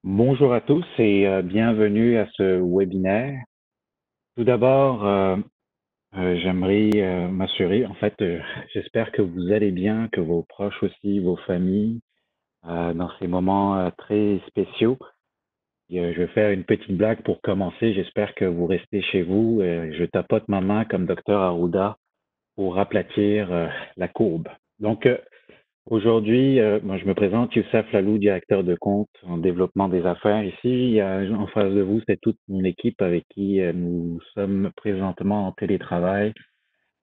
Bonjour à tous et bienvenue à ce webinaire. Tout d'abord, j'aimerais m'assurer, j'espère que vous allez bien, que vos proches aussi, vos familles, dans ces moments très spéciaux. Je vais faire une petite blague pour commencer. J'espère que vous restez chez vous. Je tapote ma main comme docteur Arruda pour aplatir la courbe. Donc, aujourd'hui, moi je me présente, Youssef Lalou, directeur de compte en développement des affaires. Ici, en face de vous, c'est toute mon équipe avec qui nous sommes présentement en télétravail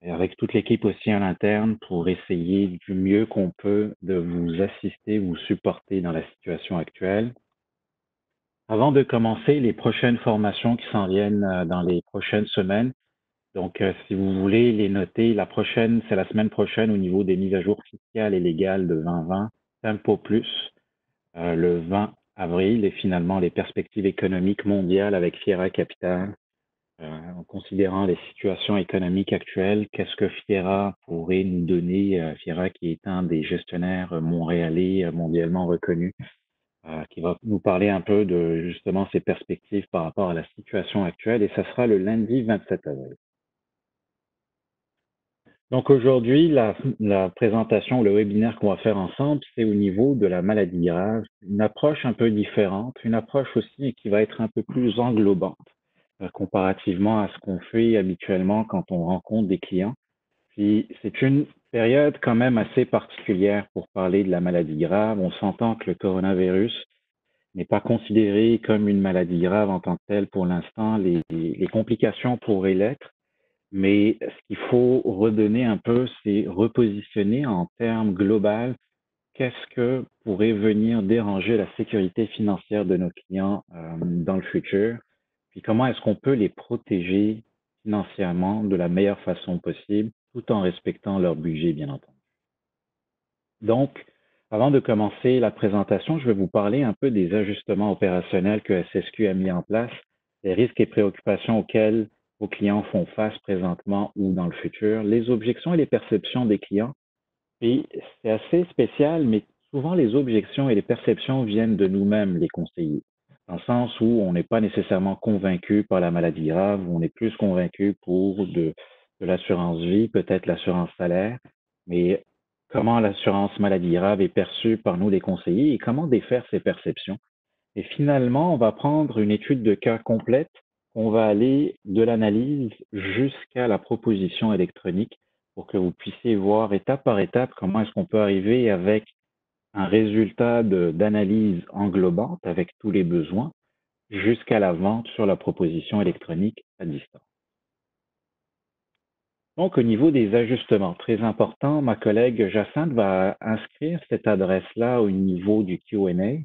et avec toute l'équipe aussi en interne pour essayer du mieux qu'on peut de vous assister, vous supporter dans la situation actuelle. Avant de commencer les prochaines formations qui s'en viennent dans les prochaines semaines, donc, si vous voulez les noter, la prochaine, c'est la semaine prochaine au niveau des mises à jour fiscales et légales de 2020, Tempo Plus, le 20 avril, et finalement les perspectives économiques mondiales avec Fiera Capital, en considérant les situations économiques actuelles, qu'est-ce que Fiera pourrait nous donner, Fiera qui est un des gestionnaires montréalais mondialement reconnus, qui va nous parler un peu de justement ses perspectives par rapport à la situation actuelle, et ça sera le lundi 27 avril. Donc aujourd'hui, la présentation, le webinaire qu'on va faire ensemble, c'est au niveau de la maladie grave, une approche un peu différente, une approche aussi qui va être un peu plus englobante comparativement à ce qu'on fait habituellement quand on rencontre des clients. Puis c'est une période quand même assez particulière pour parler de la maladie grave. On s'entend que le coronavirus n'est pas considéré comme une maladie grave en tant que telle pour l'instant. Les complications pourraient l'être. Mais ce qu'il faut redonner un peu, c'est repositionner en termes global qu'est-ce que pourrait venir déranger la sécurité financière de nos clients dans le futur, puis comment est-ce qu'on peut les protéger financièrement de la meilleure façon possible, tout en respectant leur budget, bien entendu. Donc, avant de commencer la présentation, je vais vous parler un peu des ajustements opérationnels que SSQ a mis en place, les risques et préoccupations auxquels vos clients font face présentement ou dans le futur, les objections et les perceptions des clients. Et c'est assez spécial, mais souvent les objections et les perceptions viennent de nous-mêmes, les conseillers, dans le sens où on n'est pas nécessairement convaincu par la maladie grave, on est plus convaincu pour de l'assurance vie, peut-être l'assurance salaire, mais comment l'assurance maladie grave est perçue par nous, les conseillers, et comment défaire ces perceptions. Et finalement, on va prendre une étude de cas complète. On va aller de l'analyse jusqu'à la proposition électronique pour que vous puissiez voir étape par étape comment est-ce qu'on peut arriver avec un résultat d'analyse englobante avec tous les besoins jusqu'à la vente sur la proposition électronique à distance. Donc, au niveau des ajustements, très important, ma collègue Jacinthe va inscrire cette adresse-là au niveau du Q&A.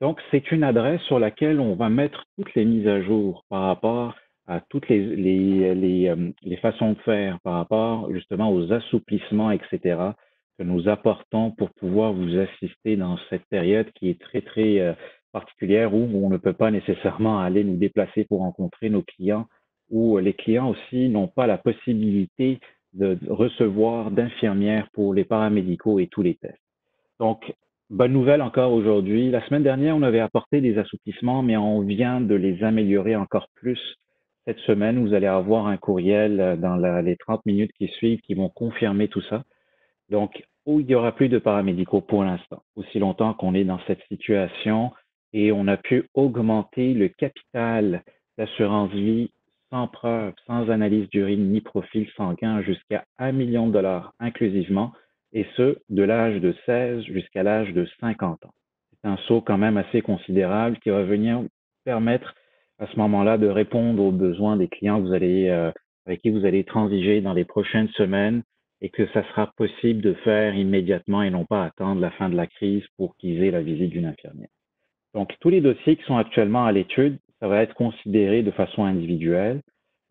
Donc, c'est une adresse sur laquelle on va mettre toutes les mises à jour par rapport à toutes les façons de faire, par rapport justement aux assouplissements, etc., que nous apportons pour pouvoir vous assister dans cette période qui est très, très particulière où on ne peut pas nécessairement aller nous déplacer pour rencontrer nos clients, où les clients aussi n'ont pas la possibilité de recevoir d'infirmières pour les paramédicaux et tous les tests. Donc, bonne nouvelle encore aujourd'hui. La semaine dernière, on avait apporté des assouplissements, mais on vient de les améliorer encore plus cette semaine. Vous allez avoir un courriel dans les 30 minutes qui suivent qui vont confirmer tout ça. Donc, où il n'y aura plus de paramédicaux pour l'instant, aussi longtemps qu'on est dans cette situation et on a pu augmenter le capital d'assurance vie sans preuve, sans analyse d'urine ni profil sanguin jusqu'à 1 million de dollars inclusivement, et ce, de l'âge de 16 jusqu'à l'âge de 50 ans. C'est un saut quand même assez considérable qui va venir permettre à ce moment-là de répondre aux besoins des clients avec qui vous allez transiger dans les prochaines semaines et que ça sera possible de faire immédiatement et non pas attendre la fin de la crise pour qu'ils aient la visite d'une infirmière. Donc, tous les dossiers qui sont actuellement à l'étude, ça va être considéré de façon individuelle.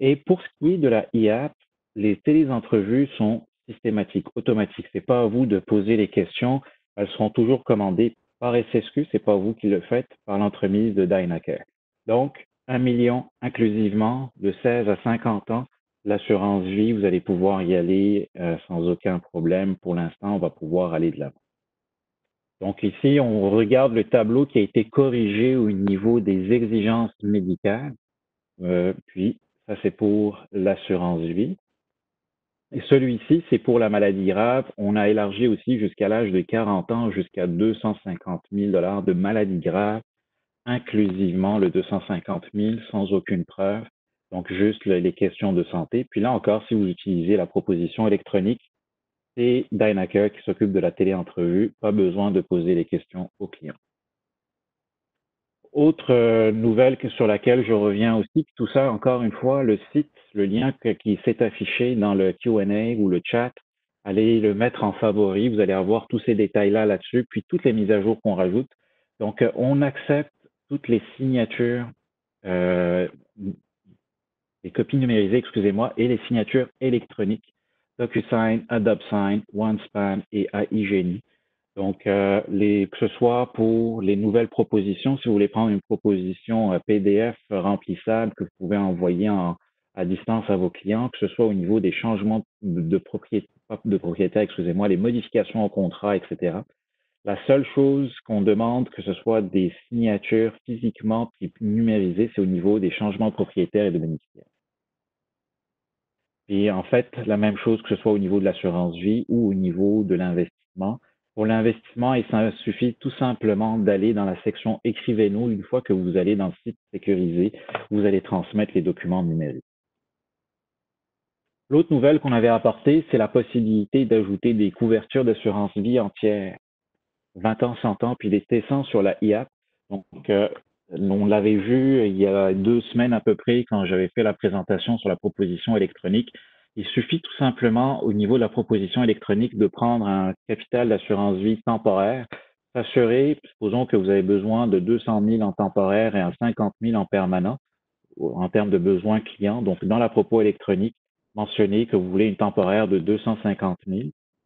Et pour ce qui est de la IAP, les téléentrevues sont systématiques, automatiques. C'est pas à vous de poser les questions. Elles seront toujours commandées par SSQ. C'est pas vous qui le faites, par l'entremise de Dynacare. Donc, 1 million inclusivement de 16 à 50 ans. L'assurance vie, vous allez pouvoir y aller sans aucun problème. Pour l'instant, on va pouvoir aller de l'avant. Donc ici, on regarde le tableau qui a été corrigé au niveau des exigences médicales. Puis, ça c'est pour l'assurance vie. Et celui-ci, c'est pour la maladie grave. On a élargi aussi jusqu'à l'âge de 40 ans, jusqu'à 250 000 de maladie grave, inclusivement le 250 000 sans aucune preuve. Donc, juste les questions de santé. Puis là encore, si vous utilisez la proposition électronique, c'est Dynacare qui s'occupe de la téléentrevue. Pas besoin de poser les questions aux clients. Autre nouvelle sur laquelle je reviens aussi, tout ça, encore une fois, le site, le lien qui s'est affiché dans le Q&A ou le chat, allez le mettre en favori, vous allez avoir tous ces détails-là là-dessus, puis toutes les mises à jour qu'on rajoute. Donc, on accepte toutes les signatures, euh, les copies numérisées, excusez-moi, et les signatures électroniques, DocuSign, AdopSign, OneSpan et iGenie. Donc, que ce soit pour les nouvelles propositions, si vous voulez prendre une proposition PDF remplissable que vous pouvez envoyer à distance à vos clients, que ce soit au niveau des changements de propriétaire, excusez-moi, les modifications au contrat, etc. La seule chose qu'on demande, que ce soit des signatures physiquement puis numérisées, c'est au niveau des changements de propriétaire et de bénéficiaire. Et en fait, la même chose que ce soit au niveau de l'assurance vie ou au niveau de l'investissement. Pour l'investissement, il suffit tout simplement d'aller dans la section Écrivez-nous une fois que vous allez dans le site sécurisé, vous allez transmettre les documents numériques. L'autre nouvelle qu'on avait apportée, c'est la possibilité d'ajouter des couvertures d'assurance vie entière, 20 ans, 100 ans, puis des T100 sur la IAP. Donc, on l'avait vu il y a 2 semaines à peu près quand j'avais fait la présentation sur la proposition électronique. Il suffit tout simplement au niveau de la proposition électronique de prendre un capital d'assurance vie temporaire, s'assurer, supposons que vous avez besoin de 200 000 en temporaire et un 50 000 en permanent en termes de besoins clients. Donc, dans la propos électronique, mentionnez que vous voulez une temporaire de 250 000.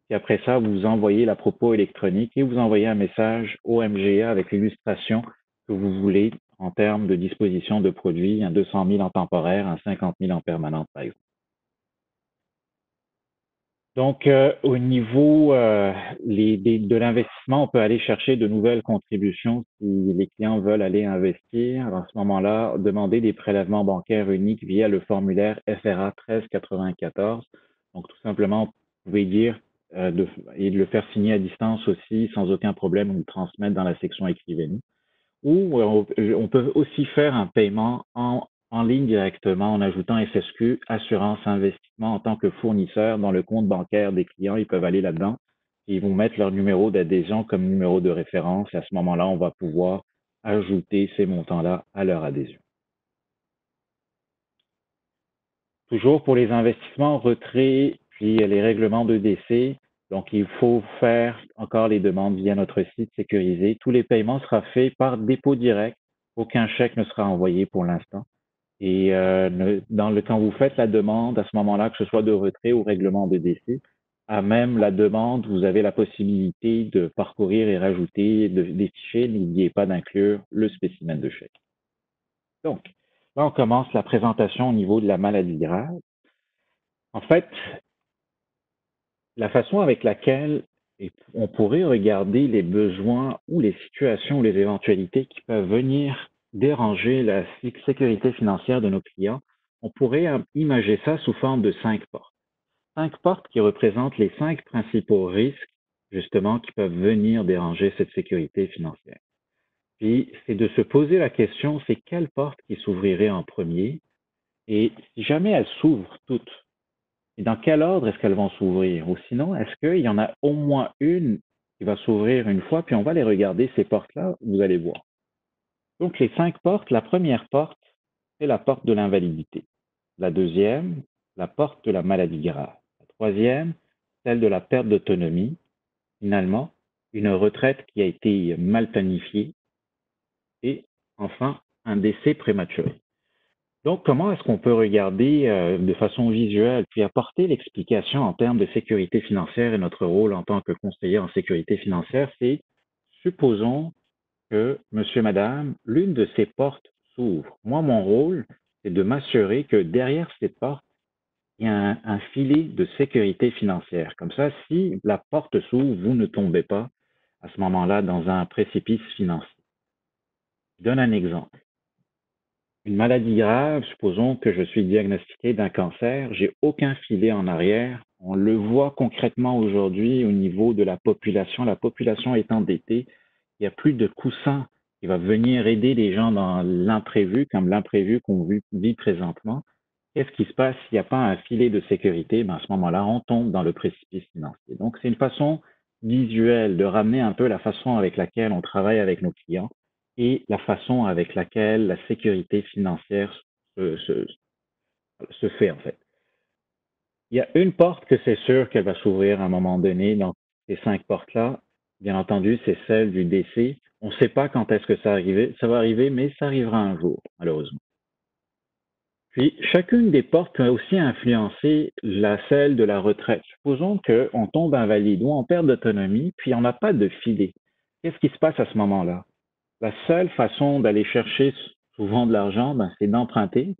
Puis après ça, vous envoyez la propos électronique et vous envoyez un message au MGA avec l'illustration que vous voulez en termes de disposition de produits, un 200 000 en temporaire, un 50 000 en permanent, par exemple. Donc, au niveau de l'investissement, on peut aller chercher de nouvelles contributions si les clients veulent aller investir. À ce moment-là, demander des prélèvements bancaires uniques via le formulaire FRA 1394. Donc, tout simplement, vous pouvez dire et de le faire signer à distance aussi sans aucun problème ou le transmettre dans la section Écrivez-nous. Ou on peut aussi faire un paiement en ligne directement en ajoutant SSQ, assurance investissement en tant que fournisseur dans le compte bancaire des clients. Ils peuvent aller là-dedans et ils vont mettre leur numéro d'adhésion comme numéro de référence. Et à ce moment-là, on va pouvoir ajouter ces montants-là à leur adhésion. Toujours pour les investissements, retrait, puis les règlements de décès. Donc, il faut faire encore les demandes via notre site sécurisé. Tous les paiements seront faits par dépôt direct. Aucun chèque ne sera envoyé pour l'instant. Et quand vous faites la demande, à ce moment-là, que ce soit de retrait ou règlement de décès, à même la demande, vous avez la possibilité de parcourir et rajouter des fichiers. N'oubliez pas d'inclure le spécimen de chèque. Donc, là, on commence la présentation au niveau de la maladie grave. En fait, la façon avec laquelle on pourrait regarder les besoins ou les situations ou les éventualités qui peuvent venir déranger la sécurité financière de nos clients, on pourrait imager ça sous forme de 5 portes. 5 portes qui représentent les 5 principaux risques, justement, qui peuvent venir déranger cette sécurité financière. Puis, c'est de se poser la question, c'est quelle porte qui s'ouvrirait en premier? Et si jamais elles s'ouvrent toutes, et dans quel ordre est-ce qu'elles vont s'ouvrir? Ou sinon, est-ce qu'il y en a au moins une qui va s'ouvrir une fois, puis on va les regarder, ces portes-là, vous allez voir. Donc, les 5 portes, la première porte, c'est la porte de l'invalidité. La deuxième, la porte de la maladie grave. La troisième, celle de la perte d'autonomie. Finalement, une retraite qui a été mal planifiée. Et enfin, un décès prématuré. Donc, comment est-ce qu'on peut regarder de façon visuelle, puis apporter l'explication en termes de sécurité financière et notre rôle en tant que conseiller en sécurité financière, c'est supposons que monsieur, madame, l'une de ces portes s'ouvre. Moi, mon rôle, c'est de m'assurer que derrière ces portes, il y a un filet de sécurité financière. Comme ça, si la porte s'ouvre, vous ne tombez pas à ce moment-là dans un précipice financier. Je donne un exemple. Une maladie grave, supposons que je suis diagnostiqué d'un cancer, j'ai aucun filet en arrière. On le voit concrètement aujourd'hui au niveau de la population. La population est endettée. Il n'y a plus de coussin qui va venir aider les gens dans l'imprévu, comme l'imprévu qu'on vit présentement. Qu'est-ce qui se passe s'il n'y a pas un filet de sécurité? Ben, à ce moment-là, on tombe dans le précipice financier. Donc, c'est une façon visuelle de ramener un peu la façon avec laquelle on travaille avec nos clients et la façon avec laquelle la sécurité financière se, se- se fait, en fait. Il y a une porte que c'est sûr qu'elle va s'ouvrir à un moment donné dans ces 5 portes-là. Bien entendu, c'est celle du décès. On ne sait pas quand est-ce que ça va arriver, mais ça arrivera un jour, malheureusement. Puis, chacune des portes peut aussi influencer celle de la retraite. Supposons qu'on tombe invalide ou on perd d'autonomie, puis on n'a pas de filet. Qu'est-ce qui se passe à ce moment-là? La seule façon d'aller chercher souvent de l'argent, ben, c'est d'emprunter,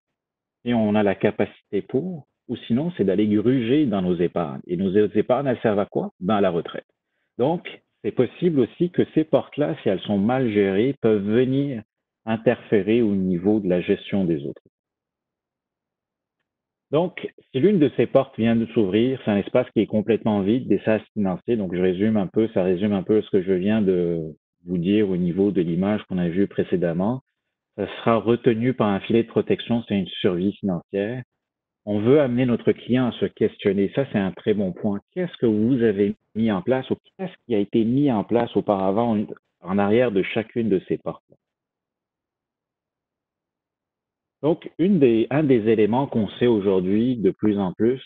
et on a la capacité pour, ou sinon, c'est d'aller gruger dans nos épargnes. Et nos épargnes, elles servent à quoi? Ben, à la retraite. Donc, c'est possible aussi que ces portes-là, si elles sont mal gérées, peuvent venir interférer au niveau de la gestion des autres. Donc, si l'une de ces portes vient de s'ouvrir, c'est un espace qui est complètement vide, des sas financiers. Donc, ça résume un peu ce que je viens de vous dire au niveau de l'image qu'on a vue précédemment. Ça sera retenu par un filet de protection, c'est une survie financière. On veut amener notre client à se questionner. Ça, c'est un très bon point. Qu'est-ce que vous avez mis en place ou qu'est-ce qui a été mis en place auparavant en arrière de chacune de ces portes? Donc, un des éléments qu'on sait aujourd'hui de plus en plus,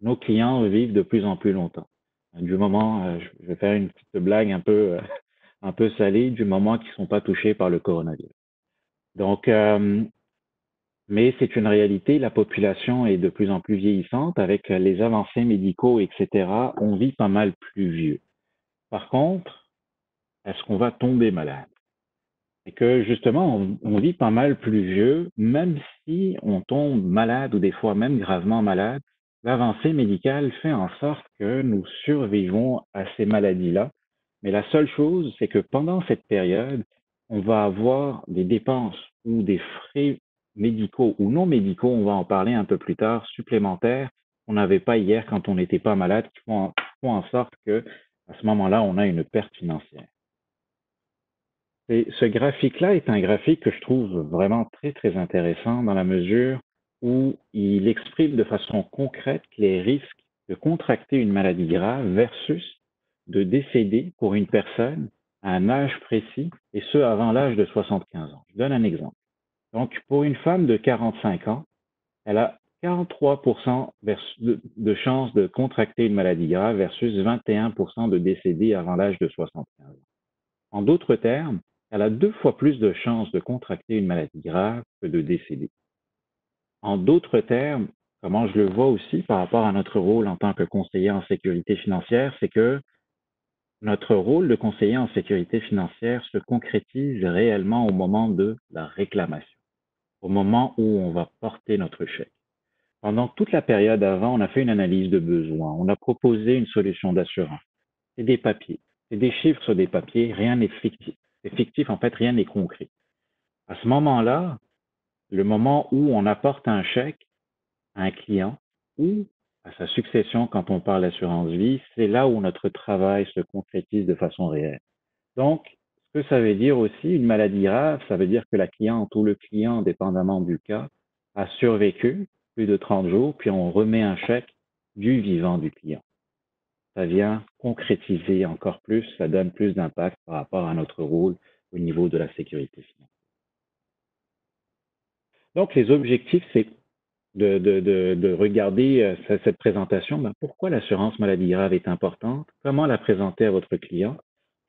nos clients vivent de plus en plus longtemps. Du moment, je vais faire une petite blague un peu salée, du moment qu'ils ne sont pas touchés par le coronavirus. Donc, mais c'est une réalité, la population est de plus en plus vieillissante avec les avancées médicaux, etc. On vit pas mal plus vieux. Par contre, est-ce qu'on va tomber malade? Et que justement, on vit pas mal plus vieux, même si on tombe malade ou des fois même gravement malade, l'avancée médicale fait en sorte que nous survivons à ces maladies-là. Mais la seule chose, c'est que pendant cette période, on va avoir des dépenses ou des frais médicaux ou non médicaux, on va en parler un peu plus tard, supplémentaires qu'on n'avait pas hier quand on n'était pas malade, font en sorte que à ce moment-là, on a une perte financière. Et ce graphique-là est un graphique que je trouve vraiment très, très intéressant dans la mesure où il exprime de façon concrète les risques de contracter une maladie grave versus de décéder pour une personne à un âge précis, et ce avant l'âge de 75 ans. Je donne un exemple. Donc, pour une femme de 45 ans, elle a 43% de chances de contracter une maladie grave versus 21% de décéder avant l'âge de 75 ans. En d'autres termes, elle a 2 fois plus de chances de contracter une maladie grave que de décéder. En d'autres termes, comment je le vois aussi par rapport à notre rôle en tant que conseiller en sécurité financière, c'est que notre rôle de conseiller en sécurité financière se concrétise réellement au moment de la réclamation, au moment où on va porter notre chèque. Pendant toute la période avant, on a fait une analyse de besoin, on a proposé une solution d'assurance. C'est des papiers, c'est des chiffres sur des papiers, rien n'est fictif. C'est fictif, en fait, rien n'est concret. À ce moment-là, le moment où on apporte un chèque à un client ou à sa succession quand on parle d'assurance vie, c'est là où notre travail se concrétise de façon réelle. Donc, ce que ça veut dire aussi, une maladie grave, ça veut dire que la cliente ou le client, dépendamment du cas, a survécu plus de 30 jours, puis on remet un chèque du vivant du client. Ça vient concrétiser encore plus, ça donne plus d'impact par rapport à notre rôle au niveau de la sécurité financière. Donc, les objectifs, c'est de regarder cette présentation. Ben, pourquoi l'assurance maladie grave est importante? Comment la présenter à votre client?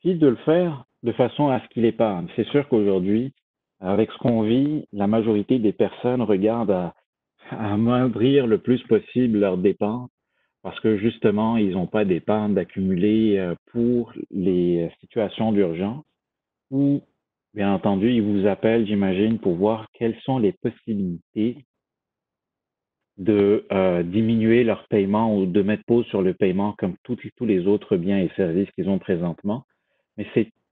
Puis de le faire de façon à ce qu'il épargne. C'est sûr qu'aujourd'hui, avec ce qu'on vit, la majorité des personnes regardent à amoindrir le plus possible leurs dépenses parce que justement, ils n'ont pas d'épargne d'accumuler pour les situations d'urgence ou, bien entendu, ils vous appellent, j'imagine, pour voir quelles sont les possibilités de diminuer leur paiement ou de mettre pause sur le paiement comme tous les autres biens et services qu'ils ont présentement. Mais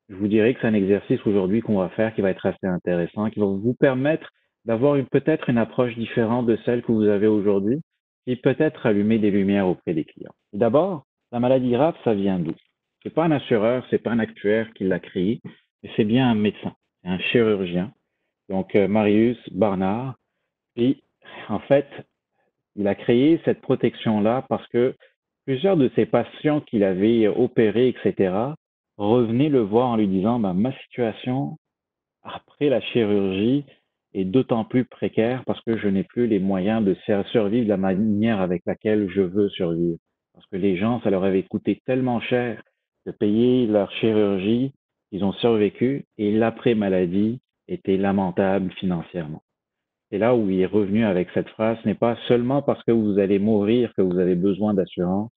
je vous dirais que c'est un exercice aujourd'hui qu'on va faire qui va être assez intéressant, qui va vous permettre d'avoir peut-être une approche différente de celle que vous avez aujourd'hui et peut-être allumer des lumières auprès des clients. D'abord, la maladie grave, ça vient d'où? C'est pas un assureur, c'est pas un actuaire qui l'a créé, mais c'est bien un médecin, un chirurgien. Donc, Marius Barnard. Et en fait, il a créé cette protection-là parce que plusieurs de ses patients qu'il avait opérés, etc., revenaient le voir en lui disant, ben, ma situation après la chirurgie est d'autant plus précaire parce que je n'ai plus les moyens de survivre de la manière avec laquelle je veux survivre. Parce que les gens, ça leur avait coûté tellement cher de payer leur chirurgie, ils ont survécu et l'après-maladie était lamentable financièrement. C'est là où il est revenu avec cette phrase, ce n'est pas seulement parce que vous allez mourir que vous avez besoin d'assurance,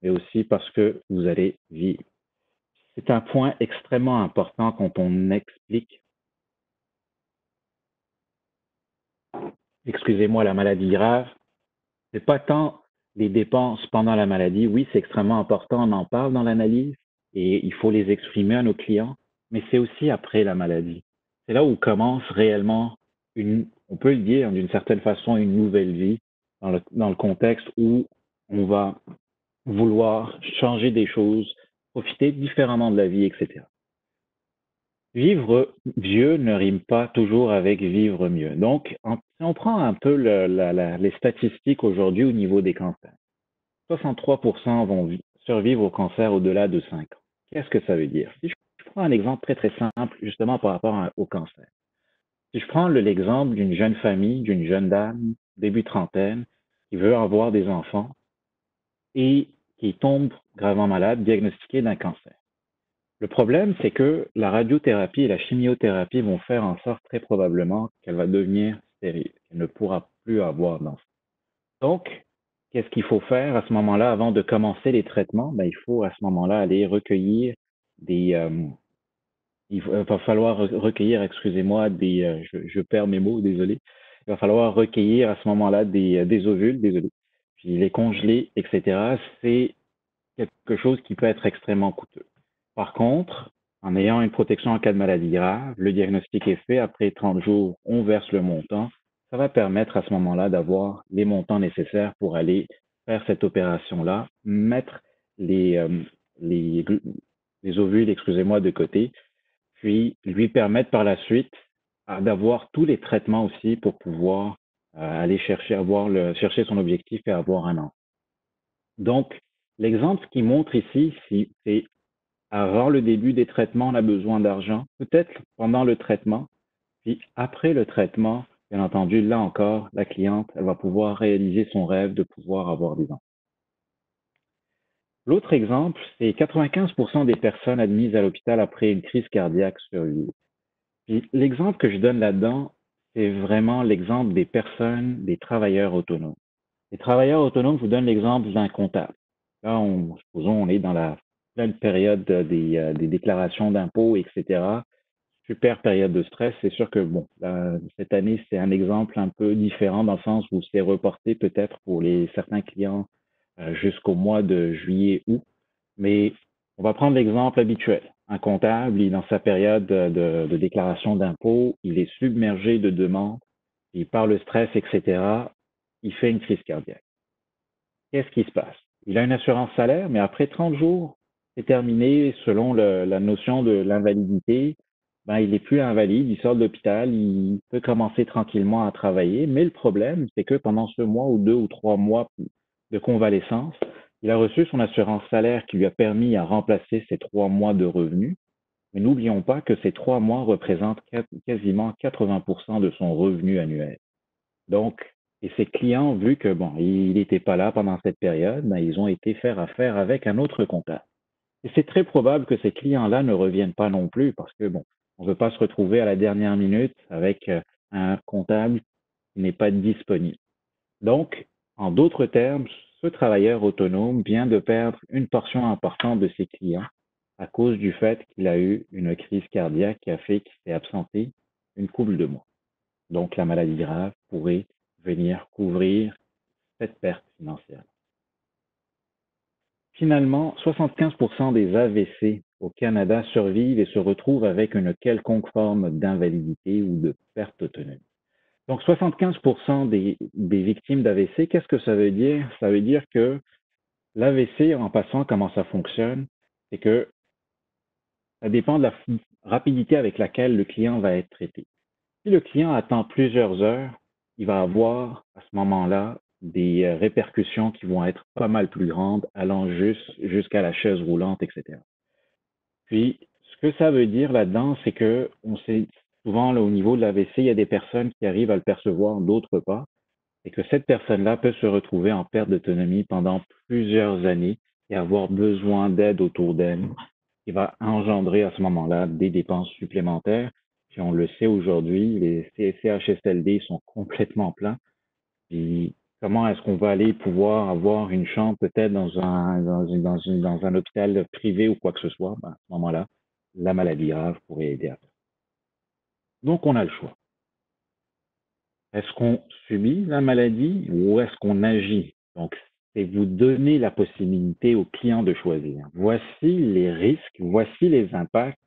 mais aussi parce que vous allez vivre. C'est un point extrêmement important quand on explique, excusez-moi, la maladie grave. C'est pas tant les dépenses pendant la maladie. Oui, c'est extrêmement important, on en parle dans l'analyse et il faut les exprimer à nos clients, mais c'est aussi après la maladie. C'est là où commence réellement on peut le dire d'une certaine façon, une nouvelle vie dans le contexte où on va vouloir changer des choses, profiter différemment de la vie, etc. Vivre vieux ne rime pas toujours avec vivre mieux. Donc, si on prend un peu les statistiques aujourd'hui au niveau des cancers, 63% vont survivre au cancer au-delà de 5 ans. Qu'est-ce que ça veut dire? Si je prends un exemple très très simple, justement par rapport au cancer. Si je prends l'exemple d'une jeune famille, d'une jeune dame, début trentaine, qui veut avoir des enfants et qui tombe gravement malade, diagnostiquée d'un cancer. Le problème, c'est que la radiothérapie et la chimiothérapie vont faire en sorte très probablement qu'elle va devenir stérile, qu'elle ne pourra plus avoir d'enfants. Donc, qu'est-ce qu'il faut faire à ce moment-là avant de commencer les traitements? Ben, il faut à ce moment-là aller recueillir des... va falloir recueillir, excusez-moi, je perds mes mots, désolé. Il va falloir recueillir à ce moment-là des ovules, désolé, puis les congeler, etc. C'est quelque chose qui peut être extrêmement coûteux. Par contre, en ayant une protection en cas de maladie grave, le diagnostic est fait. Après 30 jours, on verse le montant. Ça va permettre à ce moment-là d'avoir les montants nécessaires pour aller faire cette opération-là, mettre les, euh, les, les ovules, excusez-moi, de côté, puis lui permettre par la suite d'avoir tous les traitements aussi pour pouvoir aller chercher son objectif et avoir un an. Donc, l'exemple qui montre ici, c'est avant le début des traitements, on a besoin d'argent, peut-être pendant le traitement, puis après le traitement, bien entendu, là encore, la cliente, elle va pouvoir réaliser son rêve de pouvoir avoir des enfants. L'autre exemple, c'est 95% des personnes admises à l'hôpital après une crise cardiaque survivent. Puis l'exemple que je donne là-dedans, c'est vraiment l'exemple des personnes, des travailleurs autonomes. Les travailleurs autonomes, je vous donne l'exemple d'un comptable. Là, supposons, on est dans la pleine période des déclarations d'impôts, etc. Super période de stress. C'est sûr que, bon, là, cette année, c'est un exemple un peu différent dans le sens où c'est reporté peut-être pour certains clients jusqu'au mois de juillet, août. Mais on va prendre l'exemple habituel. Un comptable, il est dans sa période de déclaration d'impôts, il est submergé de demandes, il par le stress, etc., il fait une crise cardiaque. Qu'est-ce qui se passe? Il a une assurance salaire, mais après 30 jours, c'est terminé selon la notion de l'invalidité. Ben, il n'est plus invalide, il sort de l'hôpital, il peut commencer tranquillement à travailler. Mais le problème, c'est que pendant ce mois ou 2 ou 3 mois de convalescence, il a reçu son assurance salaire qui lui a permis à remplacer ces 3 mois de revenus. Mais n'oublions pas que ces 3 mois représentent quasiment 80% de son revenu annuel. Donc, et ses clients, vu que bon, il n'était pas là pendant cette période, ben, ils ont été faire affaire avec un autre comptable. Et c'est très probable que ces clients-là ne reviennent pas non plus parce que bon, on ne veut pas se retrouver à la dernière minute avec un comptable qui n'est pas disponible. Donc, en d'autres termes, ce travailleur autonome vient de perdre une portion importante de ses clients à cause du fait qu'il a eu une crise cardiaque qui a fait qu'il s'est absenté une couple de mois. Donc, la maladie grave pourrait venir couvrir cette perte financière. Finalement, 75% des AVC au Canada survivent et se retrouvent avec une quelconque forme d'invalidité ou de perte d'autonomie. Donc 75% des victimes d'AVC, qu'est-ce que ça veut dire? Ça veut dire que l'AVC, en passant, comment ça fonctionne? C'est que ça dépend de la rapidité avec laquelle le client va être traité. Si le client attend plusieurs heures, il va avoir à ce moment-là des répercussions qui vont être pas mal plus grandes, allant jusqu'à la chaise roulante, etc. Puis, ce que ça veut dire là-dedans, c'est que on sait souvent là, au niveau de l'AVC, il y a des personnes qui arrivent à le percevoir, d'autres pas, et que cette personne-là peut se retrouver en perte d'autonomie pendant plusieurs années et avoir besoin d'aide autour d'elle, qui va engendrer à ce moment-là des dépenses supplémentaires. Puis on le sait aujourd'hui, les CHSLD sont complètement pleins. Puis comment est-ce qu'on va aller pouvoir avoir une chambre peut-être dans un hôpital privé ou quoi que ce soit? Ben, à ce moment-là, la maladie grave pourrait aider à ça. Donc on a le choix. Est-ce qu'on subit la maladie ou est-ce qu'on agit? Donc, c'est vous donner la possibilité au client de choisir. Voici les risques, voici les impacts,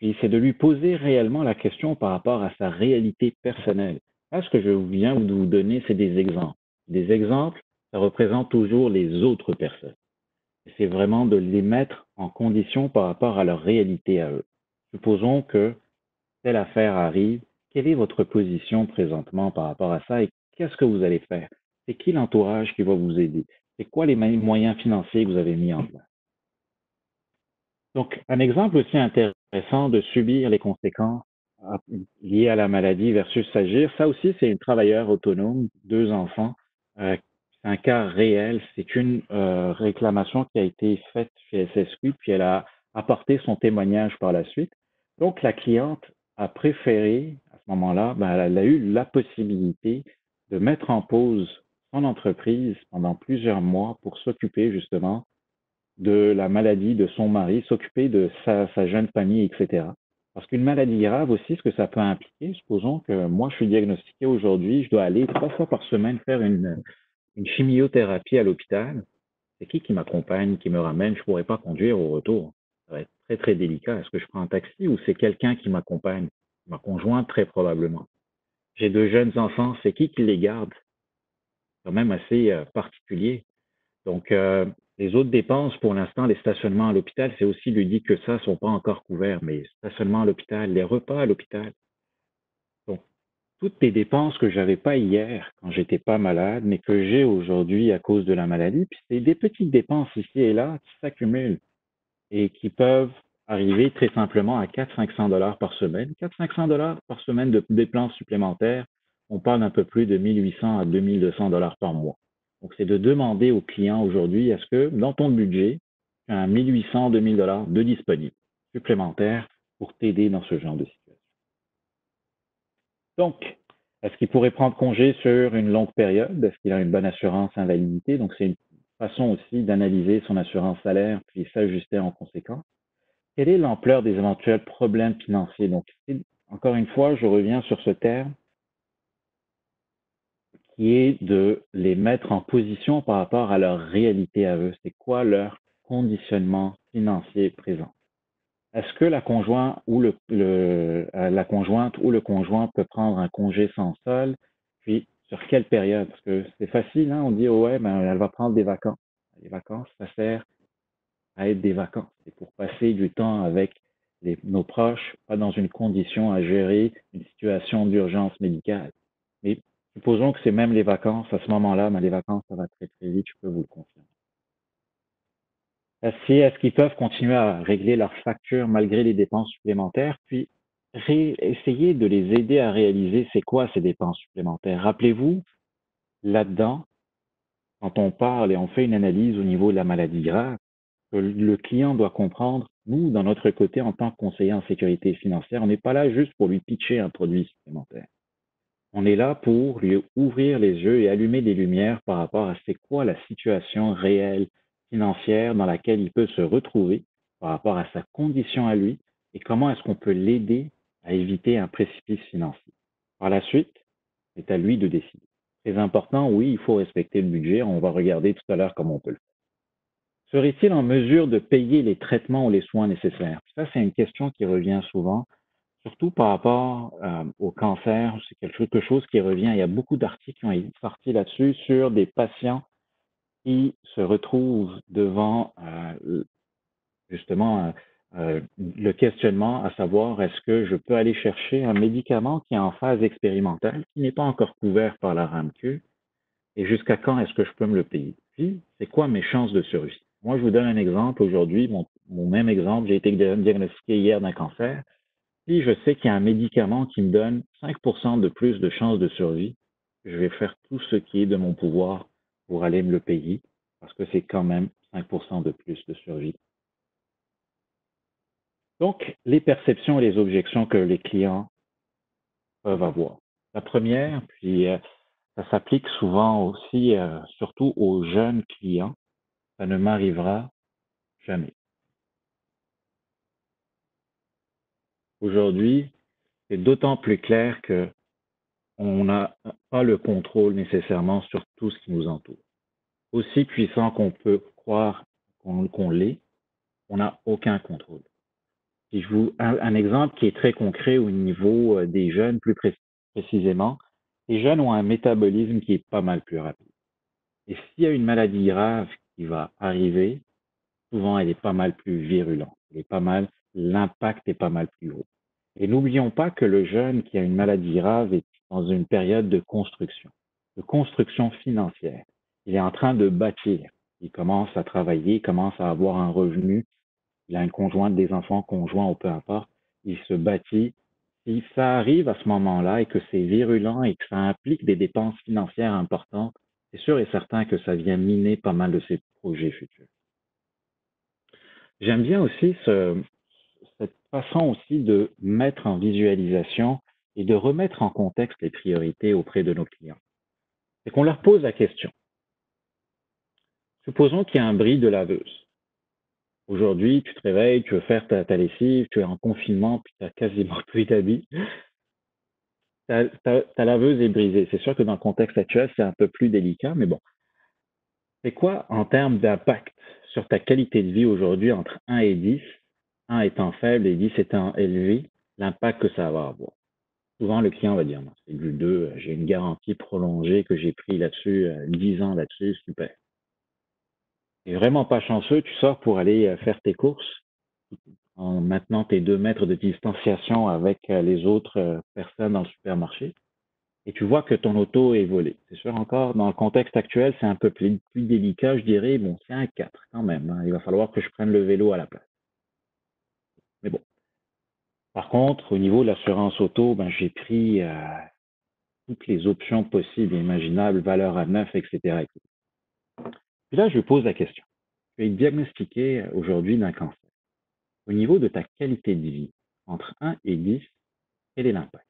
et c'est de lui poser réellement la question par rapport à sa réalité personnelle. Là, ce que je viens de vous donner, c'est des exemples. Des exemples, ça représente toujours les autres personnes. C'est vraiment de les mettre en condition par rapport à leur réalité à eux. Supposons que telle affaire arrive, quelle est votre position présentement par rapport à ça et qu'est-ce que vous allez faire? C'est qui l'entourage qui va vous aider? C'est quoi les moyens financiers que vous avez mis en place? Donc, un exemple aussi intéressant de subir les conséquences liées à la maladie versus s'agir, ça aussi, c'est une travailleur autonome, deux enfants. C'est un cas réel. C'est une réclamation qui a été faite chez SSQ, puis elle a apporté son témoignage par la suite. Donc, la cliente a préféré, à ce moment-là, ben, elle a eu la possibilité de mettre en pause son entreprise pendant plusieurs mois pour s'occuper justement de la maladie de son mari, s'occuper de sa jeune famille, etc. Parce qu'une maladie grave aussi, ce que ça peut impliquer, supposons que moi je suis diagnostiqué aujourd'hui, je dois aller 3 fois par semaine faire une chimiothérapie à l'hôpital. C'est qui m'accompagne, qui me ramène? Je ne pourrais pas conduire au retour. Ça va être très très délicat. Est-ce que je prends un taxi ou c'est quelqu'un qui m'accompagne? Ma conjointe, très probablement. J'ai deux jeunes enfants, c'est qui les garde? C'est quand même assez particulier. Donc, les autres dépenses, pour l'instant, les stationnements à l'hôpital, c'est aussi lui dit que ça ne sont pas encore couverts, mais stationnement à l'hôpital, les repas à l'hôpital. Donc, toutes les dépenses que j'avais pas hier quand j'étais pas malade, mais que j'ai aujourd'hui à cause de la maladie, puis c'est des petites dépenses ici et là qui s'accumulent et qui peuvent arriver très simplement à 400-500 $ par semaine. 400-500 $ par semaine de dépenses supplémentaires, on parle d'un peu plus de 1800 à 2200 $ par mois. Donc, c'est de demander aux clients aujourd'hui, est-ce que dans ton budget, tu as un 1800-2000 $ de disponible supplémentaires pour t'aider dans ce genre de situation. Donc, est-ce qu'il pourrait prendre congé sur une longue période? Est-ce qu'il a une bonne assurance invalidité? Donc, c'est une façon aussi d'analyser son assurance salaire puis s'ajuster en conséquence. Quelle est l'ampleur des éventuels problèmes financiers? Donc, encore une fois, je reviens sur ce terme qui est de les mettre en position par rapport à leur réalité à eux. C'est quoi leur conditionnement financier présent? Est-ce que la conjointe ou le conjoint peut prendre un congé sans solde? Puis, sur quelle période? Parce que c'est facile, hein? On dit, oh ouais, ben, elle va prendre des vacances. Les vacances, ça sert à être des vacances. C'est pour passer du temps avec nos proches, pas dans une condition à gérer une situation d'urgence médicale. Mais supposons que c'est même les vacances, à ce moment-là, ben, les vacances, ça va très très vite, je peux vous le confirmer. Est-ce qu'ils peuvent continuer à régler leurs factures malgré les dépenses supplémentaires, puis essayer de les aider à réaliser c'est quoi ces dépenses supplémentaires. Rappelez-vous, là-dedans, quand on parle et on fait une analyse au niveau de la maladie grave, que le client doit comprendre, nous, dans notre côté, en tant que conseiller en sécurité financière, on n'est pas là juste pour lui pitcher un produit supplémentaire. On est là pour lui ouvrir les yeux et allumer des lumières par rapport à c'est quoi la situation réelle financière dans laquelle il peut se retrouver par rapport à sa condition à lui et comment est-ce qu'on peut l'aider à éviter un précipice financier. Par la suite, c'est à lui de décider. Très important, oui, il faut respecter le budget. On va regarder tout à l'heure comment on peut le faire. Serait-il en mesure de payer les traitements ou les soins nécessaires? Ça, c'est une question qui revient souvent, surtout par rapport au cancer. C'est quelque chose qui revient. Il y a beaucoup d'articles qui ont été sortis là-dessus sur des patients qui se retrouvent devant justement le questionnement, à savoir est-ce que je peux aller chercher un médicament qui est en phase expérimentale, qui n'est pas encore couvert par la RAMQ, et jusqu'à quand est-ce que je peux me le payer? Puis, c'est quoi mes chances de survie? Moi, je vous donne un exemple. Aujourd'hui, mon même exemple, j'ai été diagnostiqué hier d'un cancer. Si je sais qu'il y a un médicament qui me donne 5% de plus de chances de survie, je vais faire tout ce qui est de mon pouvoir pour aller me le payer, parce que c'est quand même 5% de plus de survie. Donc, les perceptions et les objections que les clients peuvent avoir. La première, puis ça s'applique souvent aussi, surtout aux jeunes clients, ça ne m'arrivera jamais. Aujourd'hui, c'est d'autant plus clair que on n'a pas le contrôle nécessairement sur tout ce qui nous entoure. Aussi puissant qu'on peut croire qu'on l'est, on n'a aucun contrôle. Si je vous un exemple qui est très concret au niveau des jeunes, plus précisément, les jeunes ont un métabolisme qui est pas mal plus rapide. Et s'il y a une maladie grave qui va arriver, souvent elle est pas mal plus virulente. L'impact est pas mal plus gros. Et n'oublions pas que le jeune qui a une maladie grave est dans une période de construction financière. Il est en train de bâtir. Il commence à travailler, il commence à avoir un revenu, il a une conjointe, des enfants, conjoints ou peu importe. Il se bâtit. Si ça arrive à ce moment-là et que c'est virulent et que ça implique des dépenses financières importantes, c'est sûr et certain que ça vient miner pas mal de ses projets futurs. J'aime bien aussi cette façon aussi de mettre en visualisation et de remettre en contexte les priorités auprès de nos clients. C'est qu'on leur pose la question. Supposons qu'il y a un bris de laveuse. Aujourd'hui, tu te réveilles, tu veux faire ta lessive, tu es en confinement, puis tu as quasiment plus d'habits. Ta laveuse est brisée. C'est sûr que dans le contexte actuel, c'est un peu plus délicat, mais bon. C'est quoi en termes d'impact sur ta qualité de vie aujourd'hui entre 1 et 10, 1 étant faible et 10 étant élevé, l'impact que ça va avoir? Souvent, le client va dire, non, c'est du 2, j'ai une garantie prolongée que j'ai pris là-dessus, 10 ans là-dessus, super. Et vraiment pas chanceux, tu sors pour aller faire tes courses en maintenant tes 2 mètres de distanciation avec les autres personnes dans le supermarché et tu vois que ton auto est volée. C'est sûr encore, dans le contexte actuel, c'est un peu plus délicat, je dirais. Bon, c'est un 4 quand même, hein. Il va falloir que je prenne le vélo à la place. Mais bon. Par contre, au niveau de l'assurance auto, ben, j'ai pris toutes les options possibles et imaginables, valeur à neuf, etc., etc. Puis là, je pose la question. Tu es diagnostiqué aujourd'hui d'un cancer. Au niveau de ta qualité de vie, entre 1 et 10, quel est l'impact?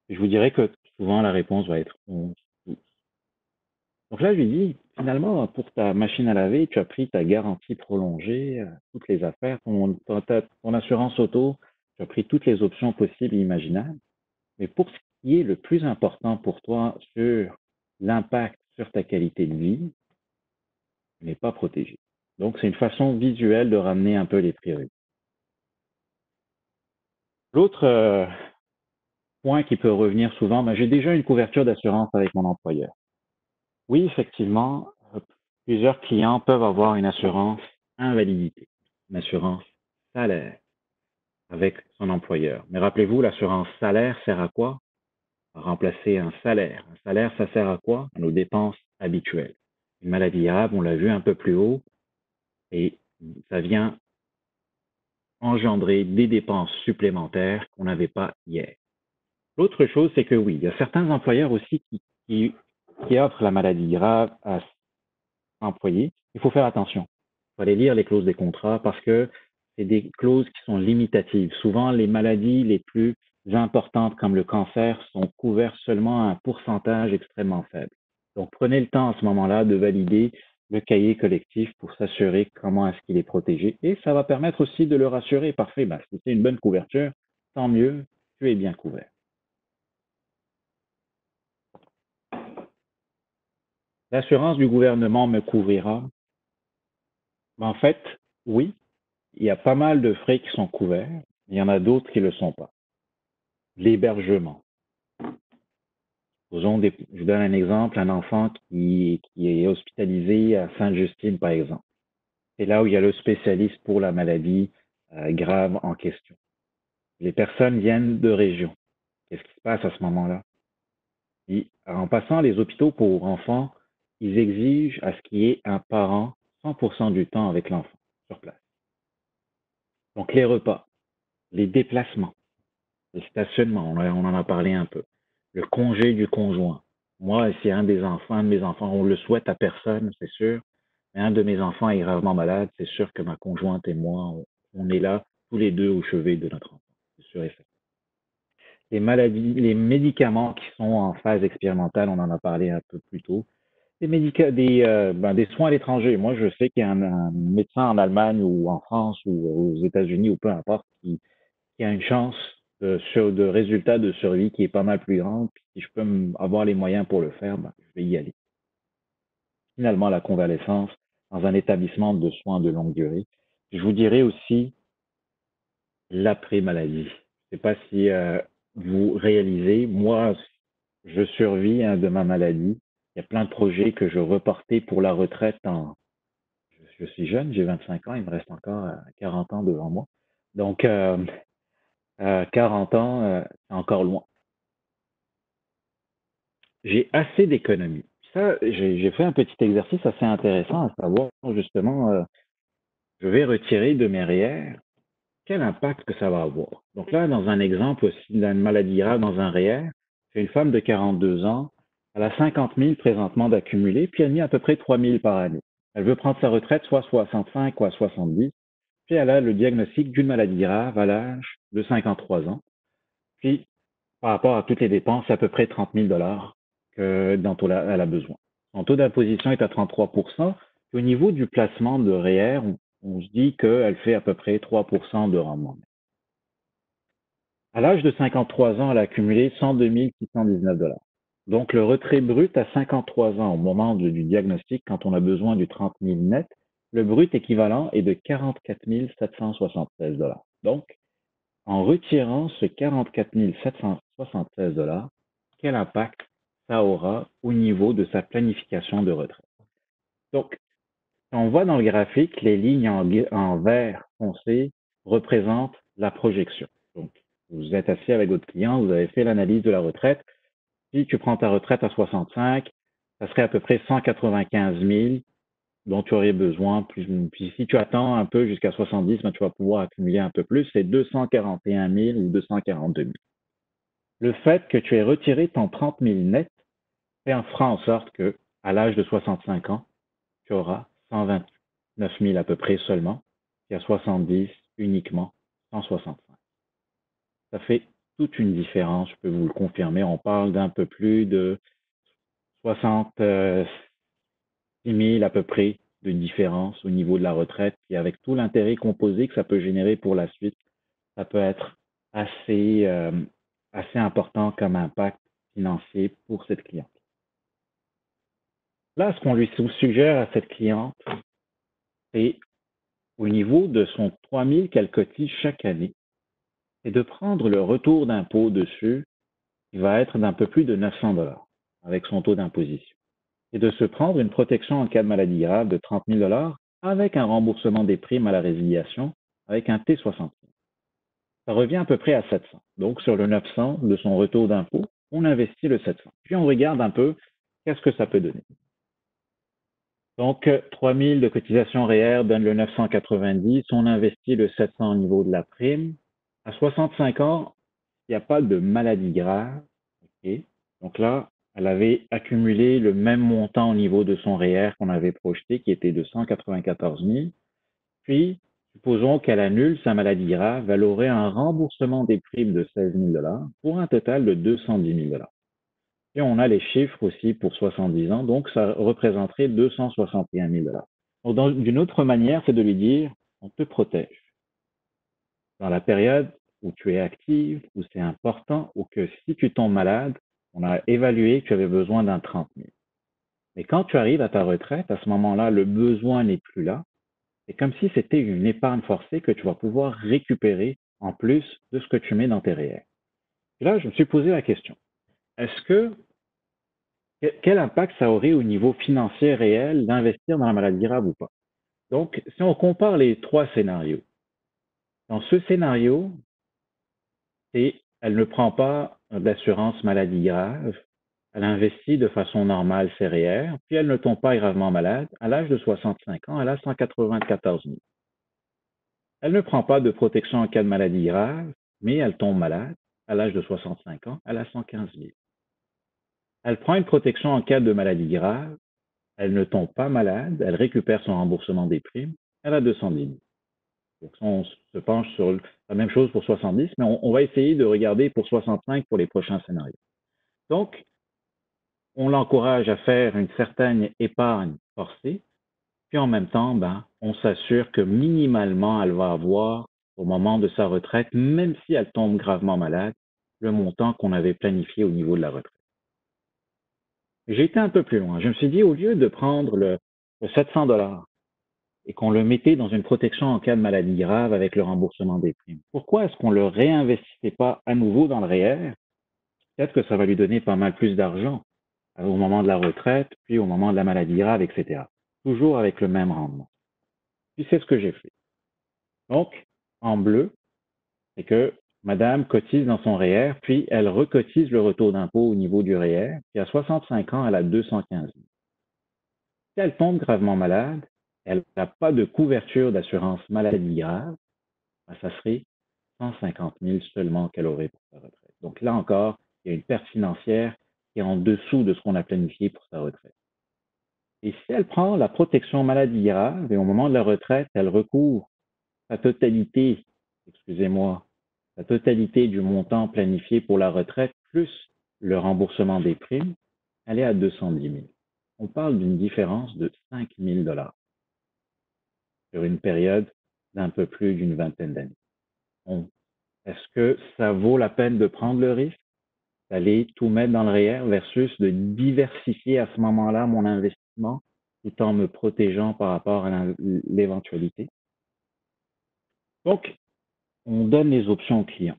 Je vous dirais que souvent la réponse va être 11. Donc là, je lui dis, finalement, pour ta machine à laver, tu as pris ta garantie prolongée, toutes les affaires, ton assurance auto, tu as pris toutes les options possibles et imaginables. Mais pour ce qui est le plus important pour toi sur l'impact sur ta qualité de vie, tu n'es pas protégé. Donc, c'est une façon visuelle de ramener un peu les priorités. L'autre point qui peut revenir souvent, ben, j'ai déjà une couverture d'assurance avec mon employeur. Oui, effectivement, plusieurs clients peuvent avoir une assurance invalidité, une assurance salaire avec son employeur. Mais rappelez-vous, l'assurance salaire sert à quoi? À remplacer un salaire. Un salaire, ça sert à quoi? À nos dépenses habituelles. Une maladie grave, on l'a vu un peu plus haut, et ça vient engendrer des dépenses supplémentaires qu'on n'avait pas hier. L'autre chose, c'est que oui, il y a certains employeurs aussi qui offrent la maladie grave à employés. Il faut faire attention. Il faut aller lire les clauses des contrats parce que c'est des clauses qui sont limitatives. Souvent, les maladies les plus importantes comme le cancer sont couvertes seulement à un pourcentage extrêmement faible. Donc, prenez le temps à ce moment-là de valider le cahier collectif pour s'assurer comment est-ce qu'il est protégé. Et ça va permettre aussi de le rassurer. Parfait, ben, si c'est une bonne couverture, tant mieux, tu es bien couvert. L'assurance du gouvernement me couvrira. Ben, en fait, oui, il y a pas mal de frais qui sont couverts, il y en a d'autres qui ne le sont pas. L'hébergement. Je vous donne un exemple, un enfant qui est hospitalisé à Sainte-Justine, par exemple. C'est là où il y a le spécialiste pour la maladie grave en question. Les personnes viennent de région. Qu'est-ce qui se passe à ce moment-là? En passant les hôpitaux pour enfants, ils exigent à ce qu'il y ait un parent 100% du temps avec l'enfant sur place. Donc les repas, les déplacements, le stationnement, on en a parlé un peu. Le congé du conjoint. Moi, si un de mes enfants, on le souhaite à personne, c'est sûr, mais un de mes enfants est gravement malade, c'est sûr que ma conjointe et moi, on est là tous les deux au chevet de notre enfant. C'est sûr et certain. Les maladies, les médicaments qui sont en phase expérimentale, on en a parlé un peu plus tôt. Des soins à l'étranger. Moi, je sais qu'il y a un médecin en Allemagne ou en France ou aux États-Unis ou peu importe qui a une chance de résultat de survie qui est pas mal plus grande. Puis si je peux avoir les moyens pour le faire, ben, je vais y aller. Finalement, la convalescence dans un établissement de soins de longue durée. Je vous dirais aussi l'après-maladie. Je ne sais pas si vous réalisez, moi, je survis de ma maladie. Il y a plein de projets que je reportais pour la retraite je suis jeune, j'ai 25 ans, il me reste encore 40 ans devant moi. Donc, 40 ans, c'est encore loin. J'ai assez d'économies. Ça, j'ai fait un petit exercice assez intéressant à savoir, justement, je vais retirer de mes REER, quel impact que ça va avoir. Donc là, dans un exemple aussi d'une maladie grave dans un REER, c'est une femme de 42 ans, elle a 50 000 présentement d'accumulés, puis elle met à peu près 3 000 par année. Elle veut prendre sa retraite soit à 65 ou à 70, puis elle a le diagnostic d'une maladie grave à l'âge de 53 ans. Puis, par rapport à toutes les dépenses, c'est à peu près 30 000 dont elle a besoin. Son taux d'imposition est à 33 %. Au niveau du placement de REER, on se dit qu'elle fait à peu près 3 % de rendement. À l'âge de 53 ans, elle a accumulé 102 619 $. Donc, le retrait brut à 53 ans au moment du diagnostic, quand on a besoin du 30 000 net, le brut équivalent est de 44 776 $. Donc, en retirant ce 44 776 $, quel impact ça aura au niveau de sa planification de retraite? Donc, on voit dans le graphique, les lignes en vert foncé représentent la projection. Donc, vous êtes assis avec votre client, vous avez fait l'analyse de la retraite. Si tu prends ta retraite à 65, ça serait à peu près 195 000 dont tu aurais besoin. Puis si tu attends un peu jusqu'à 70, ben, tu vas pouvoir accumuler un peu plus. C'est 241 000 ou 242 000. Le fait que tu aies retiré ton 30 000 net fera en sorte que, à l'âge de 65 ans, tu auras 129 000 à peu près seulement, et à 70 uniquement 165. Ça fait toute une différence, je peux vous le confirmer. On parle d'un peu plus de 66 000 à peu près de différence au niveau de la retraite. Et avec tout l'intérêt composé que ça peut générer pour la suite, ça peut être assez, assez important comme impact financier pour cette cliente. Là, ce qu'on lui suggère à cette cliente, c'est au niveau de son 3 000 qu'elle cotise chaque année, c'est de prendre le retour d'impôt dessus, qui va être d'un peu plus de 900 $ avec son taux d'imposition. Et de se prendre une protection en cas de maladie grave de 30 000 $ avec un remboursement des primes à la résiliation avec un T60. Ça revient à peu près à 700. Donc, sur le 900 de son retour d'impôt, on investit le 700. Puis, on regarde un peu qu'est-ce que ça peut donner. Donc, 3 000 de cotisation REER donne le 990. On investit le 700 au niveau de la prime. À 65 ans, il n'y a pas de maladie grave. Okay. Donc là, elle avait accumulé le même montant au niveau de son REER qu'on avait projeté, qui était de 194 000. Puis, supposons qu'elle annule sa maladie grave, elle aurait un remboursement des primes de 16 000 $ pour un total de 210 000 $. Et on a les chiffres aussi pour 70 ans, donc ça représenterait 261 000 $. Donc, d'une autre manière, c'est de lui dire, on te protège. Dans la période où tu es active, où c'est important, ou que si tu tombes malade, on a évalué que tu avais besoin d'un 30 000. Mais quand tu arrives à ta retraite, à ce moment-là, le besoin n'est plus là. C'est comme si c'était une épargne forcée que tu vas pouvoir récupérer en plus de ce que tu mets dans tes REER. Et là, je me suis posé la question, est-ce que quel impact ça aurait au niveau financier réel d'investir dans la maladie grave ou pas? Donc, si on compare les trois scénarios, dans ce scénario, elle ne prend pas d'assurance maladie grave, elle investit de façon normale ses REER, puis elle ne tombe pas gravement malade. À l'âge de 65 ans, elle a 194 000. Elle ne prend pas de protection en cas de maladie grave, mais elle tombe malade. À l'âge de 65 ans, elle a 115 000. Elle prend une protection en cas de maladie grave, elle ne tombe pas malade, elle récupère son remboursement des primes, elle a 210 000. Donc, on se penche sur la même chose pour 70, mais on va essayer de regarder pour 65 pour les prochains scénarios. Donc, on l'encourage à faire une certaine épargne forcée, puis en même temps, on s'assure que minimalement, elle va avoir, au moment de sa retraite, même si elle tombe gravement malade, le montant qu'on avait planifié au niveau de la retraite. J'ai été un peu plus loin. Je me suis dit, au lieu de prendre le 700 et qu'on le mettait dans une protection en cas de maladie grave avec le remboursement des primes, pourquoi est-ce qu'on ne le réinvestissait pas à nouveau dans le REER? Peut-être que ça va lui donner pas mal plus d'argent au moment de la retraite, puis au moment de la maladie grave, etc. Toujours avec le même rendement. Puis c'est ce que j'ai fait. Donc, en bleu, c'est que madame cotise dans son REER, puis elle recotise le retour d'impôt au niveau du REER, puis à 65 ans, elle a 215 000. Si elle tombe gravement malade, elle n'a pas de couverture d'assurance maladie grave, ça serait 150 000 seulement qu'elle aurait pour sa retraite. Donc là encore, il y a une perte financière qui est en dessous de ce qu'on a planifié pour sa retraite. Et si elle prend la protection maladie grave et au moment de la retraite, elle recouvre sa totalité, excusez-moi, la totalité du montant planifié pour la retraite plus le remboursement des primes, elle est à 210 000. On parle d'une différence de 5 000 sur une période d'un peu plus d'une vingtaine d'années. Est-ce que ça vaut la peine de prendre le risque d'aller tout mettre dans le REER versus de diversifier à ce moment-là mon investissement tout en me protégeant par rapport à l'éventualité? Donc, on donne les options aux clients.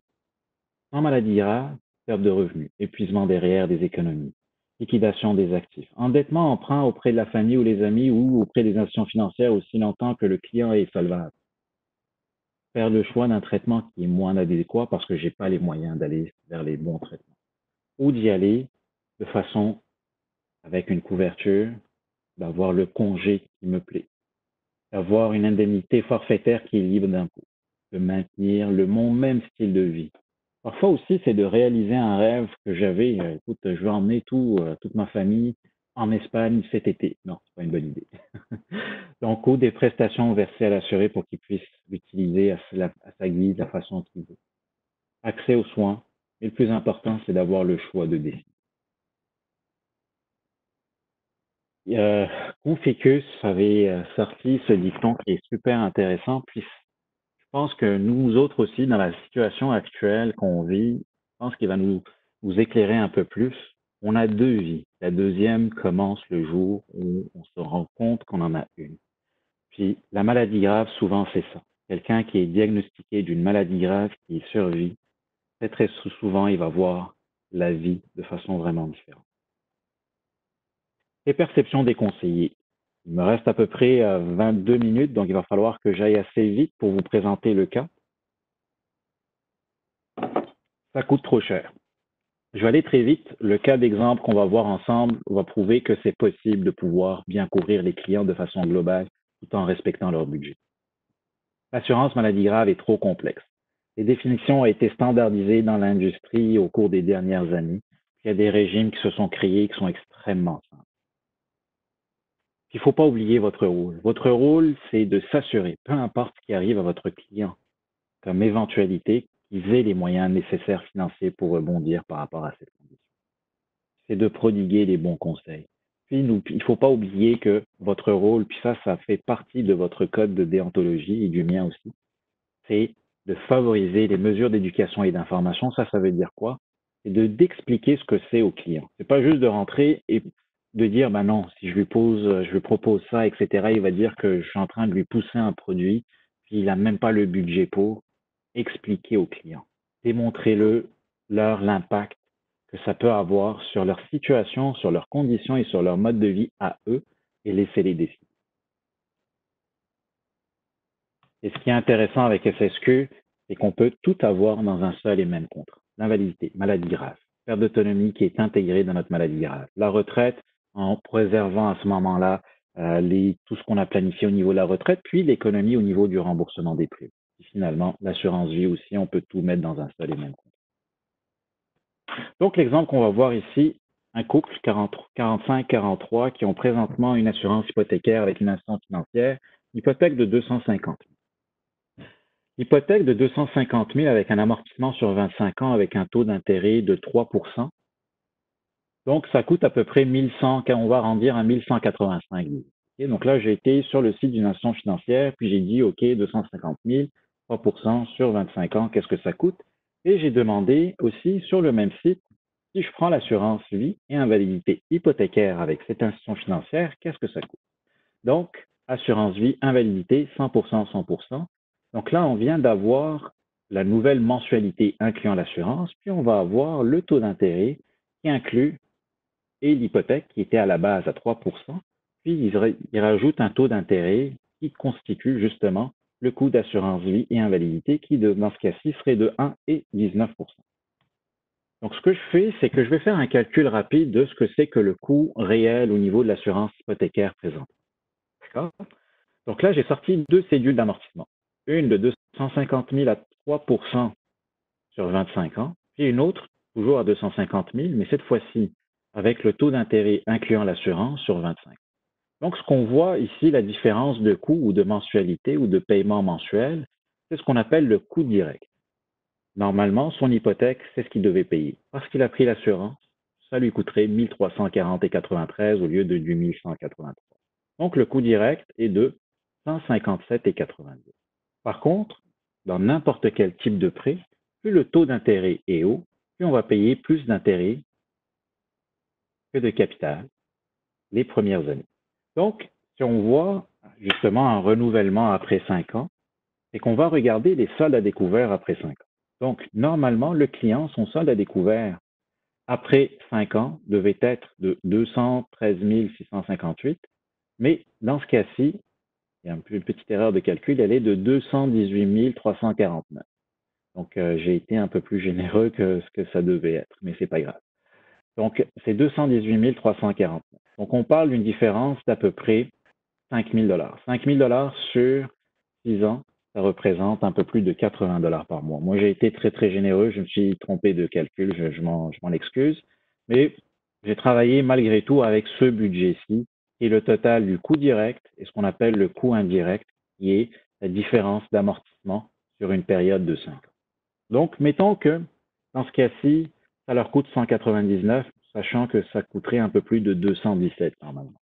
En maladie grave, perte de revenus, épuisement des REER des économies, liquidation des actifs, endettement, emprunt auprès de la famille ou les amis ou auprès des institutions financières aussi longtemps que le client est solvable. Faire le choix d'un traitement qui est moins adéquat parce que je n'ai pas les moyens d'aller vers les bons traitements. Ou d'y aller de façon avec une couverture, d'avoir le congé qui me plaît, d'avoir une indemnité forfaitaire qui est libre d'impôt, de maintenir mon même style de vie. Parfois aussi, c'est de réaliser un rêve que j'avais. Écoute, je veux emmener toute ma famille en Espagne cet été. Non, c'est pas une bonne idée. Donc, ou des prestations versées à l'assuré pour qu'il puisse l'utiliser à sa guise, la façon qu'il veut. Accès aux soins. Et le plus important, c'est d'avoir le choix de décider. Euh, Conficus avait sorti ce dicton qui est super intéressant. Puis, je pense que nous autres aussi, dans la situation actuelle qu'on vit, je pense qu'il va nous éclairer un peu plus. On a deux vies. La deuxième commence le jour où on se rend compte qu'on en a une. Puis la maladie grave, souvent, c'est ça. Quelqu'un qui est diagnostiqué d'une maladie grave, qui survit, très souvent, il va voir la vie de façon vraiment différente. Les perceptions des conseillers. Il me reste à peu près 22 minutes, donc il va falloir que j'aille assez vite pour vous présenter le cas. Ça coûte trop cher. Je vais aller très vite. Le cas d'exemple qu'on va voir ensemble va prouver que c'est possible de pouvoir bien couvrir les clients de façon globale tout en respectant leur budget. L'assurance maladie grave est trop complexe. Les définitions ont été standardisées dans l'industrie au cours des dernières années. Il y a des régimes qui se sont créés qui sont extrêmement simples. Il ne faut pas oublier votre rôle. Votre rôle, c'est de s'assurer, peu importe ce qui arrive à votre client, comme éventualité, qu'ils aient les moyens nécessaires financiers pour rebondir par rapport à cette condition. C'est de prodiguer les bons conseils. Puis, il ne faut pas oublier que votre rôle, puis ça fait partie de votre code de déontologie et du mien aussi, c'est de favoriser les mesures d'éducation et d'information. Ça veut dire quoi? C'est d'expliquer ce que c'est au client. C'est pas juste de rentrer et de dire, bah non, si je lui propose ça, etc., il va dire que je suis en train de lui pousser un produit, puis il n'a même pas le budget pour expliquer aux clients. Démontrez-le, leur l'impact que ça peut avoir sur leur situation, sur leurs conditions et sur leur mode de vie à eux, et laissez-les décider. Et ce qui est intéressant avec FSQ, c'est qu'on peut tout avoir dans un seul et même contrat. L'invalidité, maladie grave, perte d'autonomie qui est intégrée dans notre maladie grave. La retraite, en préservant à ce moment-là tout ce qu'on a planifié au niveau de la retraite, puis l'économie au niveau du remboursement des primes. Et finalement, l'assurance vie aussi, on peut tout mettre dans un seul et même contrat. Donc l'exemple qu'on va voir ici, un couple 45-43 qui ont présentement une assurance hypothécaire avec une instance financière, hypothèque de 250 000. Hypothèque de 250 000 avec un amortissement sur 25 ans avec un taux d'intérêt de 3%. Donc, ça coûte à peu près 1100, on va arrondir à 1185 000. Okay, donc là, j'ai été sur le site d'une institution financière, puis j'ai dit, OK, 250 000, 3% sur 25 ans, qu'est-ce que ça coûte? Et j'ai demandé aussi sur le même site, si je prends l'assurance vie et invalidité hypothécaire avec cette institution financière, qu'est-ce que ça coûte? Donc, assurance vie, invalidité, 100%, 100%. Donc là, on vient d'avoir la nouvelle mensualité incluant l'assurance, puis on va avoir le taux d'intérêt qui inclut et l'hypothèque qui était à la base à 3%, puis il rajoute un taux d'intérêt qui constitue justement le coût d'assurance vie et invalidité qui, dans ce cas-ci, serait de 1 et 19%. Donc, ce que je fais, c'est que je vais faire un calcul rapide de ce que c'est que le coût réel au niveau de l'assurance hypothécaire présente. D'accord? Donc là, j'ai sorti deux cédules d'amortissement. Une de 250 000 à 3% sur 25 ans, puis une autre, toujours à 250 000, mais cette fois-ci avec le taux d'intérêt incluant l'assurance sur 25. Donc, ce qu'on voit ici, la différence de coût ou de mensualité ou de paiement mensuel, c'est ce qu'on appelle le coût direct. Normalement, son hypothèque, c'est ce qu'il devait payer. Parce qu'il a pris l'assurance, ça lui coûterait 1340,93 au lieu de du 1183. Donc, le coût direct est de 157,90. Par contre, dans n'importe quel type de prêt, plus le taux d'intérêt est haut, plus on va payer plus d'intérêt que de capital les premières années. Donc, si on voit justement un renouvellement après 5 ans, c'est qu'on va regarder les soldes à découvert après 5 ans. Donc, normalement, le client, son solde à découvert après 5 ans devait être de 213 658, mais dans ce cas-ci, il y a une petite erreur de calcul, elle est de 218 349. Donc, j'ai été un peu plus généreux que ce que ça devait être, mais c'est pas grave. Donc, c'est 218 349. Donc, on parle d'une différence d'à peu près 5 000 $. 5 000 $ sur 6 ans, ça représente un peu plus de 80 $ par mois. Moi, j'ai été très, très généreux. Je me suis trompé de calcul. Je m'en excuse. Mais j'ai travaillé malgré tout avec ce budget-ci, qui est le total du coût direct et ce qu'on appelle le coût indirect, qui est la différence d'amortissement sur une période de 5 ans. Donc, mettons que dans ce cas-ci, ça leur coûte 199, sachant que ça coûterait un peu plus de 217 normalement.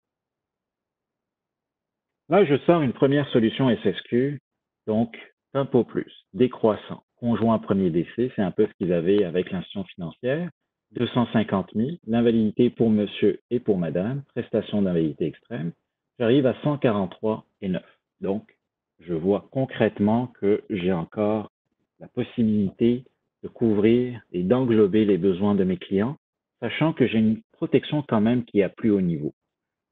Là, je sors une première solution SSQ, donc impôt plus, décroissant, conjoint premier décès, c'est un peu ce qu'ils avaient avec l'institution financière, 250 000, l'invalidité pour monsieur et pour madame, prestation d'invalidité extrême, j'arrive à 143,9. Donc, je vois concrètement que j'ai encore la possibilité de couvrir et d'englober les besoins de mes clients, sachant que j'ai une protection quand même qui est à plus haut niveau.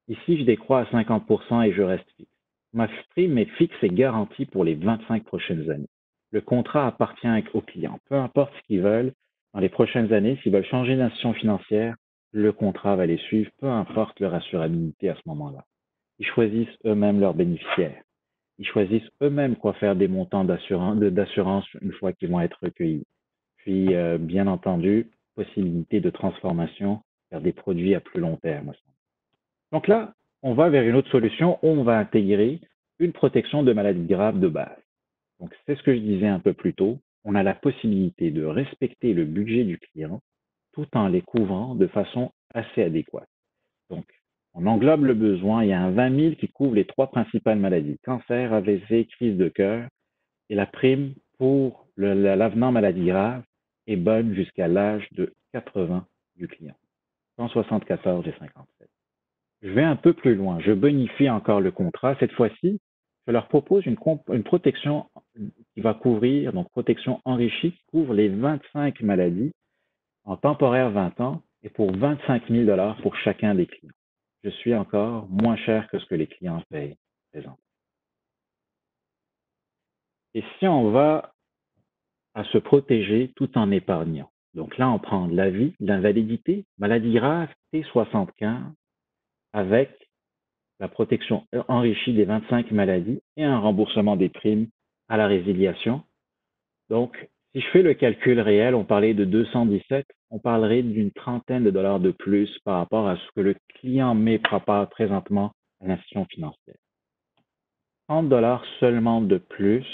Ici, je décroît à 50% et je reste fixe. Ma prime est fixe et garantie pour les 25 prochaines années. Le contrat appartient aux clients. Peu importe ce qu'ils veulent, dans les prochaines années, s'ils veulent changer d'institution financière, le contrat va les suivre, peu importe leur assurabilité à ce moment-là. Ils choisissent eux-mêmes leurs bénéficiaires. Ils choisissent eux-mêmes quoi faire des montants d'assurance une fois qu'ils vont être recueillis. Puis, bien entendu, possibilité de transformation vers des produits à plus long terme. Donc là, on va vers une autre solution où on va intégrer une protection de maladie grave de base. Donc, c'est ce que je disais un peu plus tôt. On a la possibilité de respecter le budget du client tout en les couvrant de façon assez adéquate. Donc, on englobe le besoin. Il y a un 20 000 qui couvre les trois principales maladies, cancer, AVC, crise de cœur. Et la prime pour l'avenant maladie grave est bonne jusqu'à l'âge de 80 du client, 174,57. vais un peu plus loin. Je bonifie encore le contrat. Cette fois-ci, je leur propose une protection qui va couvrir, donc protection enrichie, qui couvre les 25 maladies en temporaire 20 ans et pour 25 000 pour chacun des clients. Je suis encore moins cher que ce que les clients payent présent. Et si on va à se protéger tout en épargnant, donc là, on prend de la vie, de l'invalidité, maladie grave, T75, avec la protection enrichie des 25 maladies et un remboursement des primes à la résiliation. Donc, si je fais le calcul réel, on parlait de 217, on parlerait d'une trentaine de dollars de plus par rapport à ce que le client met présentement à l'institution financière. 30 dollars seulement de plus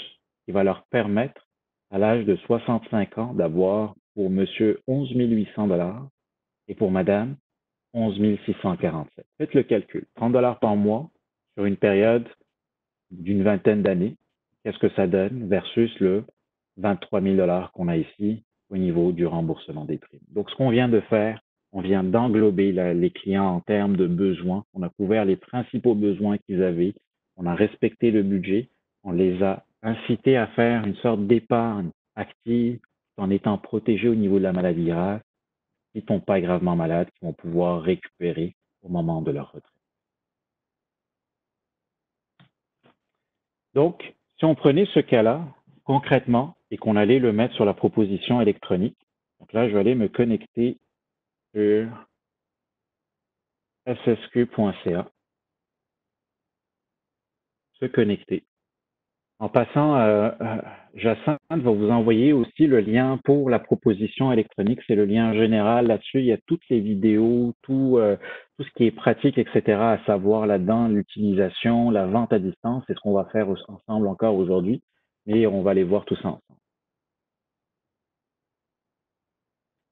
qui va leur permettre, à l'âge de 65 ans, d'avoir pour monsieur 11 800 dollars et pour madame 11 647. Faites le calcul. 30 dollars par mois sur une période d'une vingtaine d'années. Qu'est-ce que ça donne versus le 23 000 dollars qu'on a ici au niveau du remboursement des primes. Donc, ce qu'on vient de faire, on vient d'englober les clients en termes de besoins. On a couvert les principaux besoins qu'ils avaient. On a respecté le budget. On les a incités à faire une sorte d'épargne active en étant protégés au niveau de la maladie grave, qui ne tombent pas gravement malades, qui vont pouvoir récupérer au moment de leur retraite. Donc, si on prenait ce cas-là, concrètement, et qu'on allait le mettre sur la proposition électronique, donc là, je vais aller me connecter sur ssq.ca, se connecter. En passant, Jacinthe va vous envoyer aussi le lien pour la proposition électronique. C'est le lien général. Là-dessus, il y a toutes les vidéos, tout ce qui est pratique, etc. à savoir là-dedans, l'utilisation, la vente à distance. C'est ce qu'on va faire ensemble encore aujourd'hui, mais on va aller voir tout ça ensemble.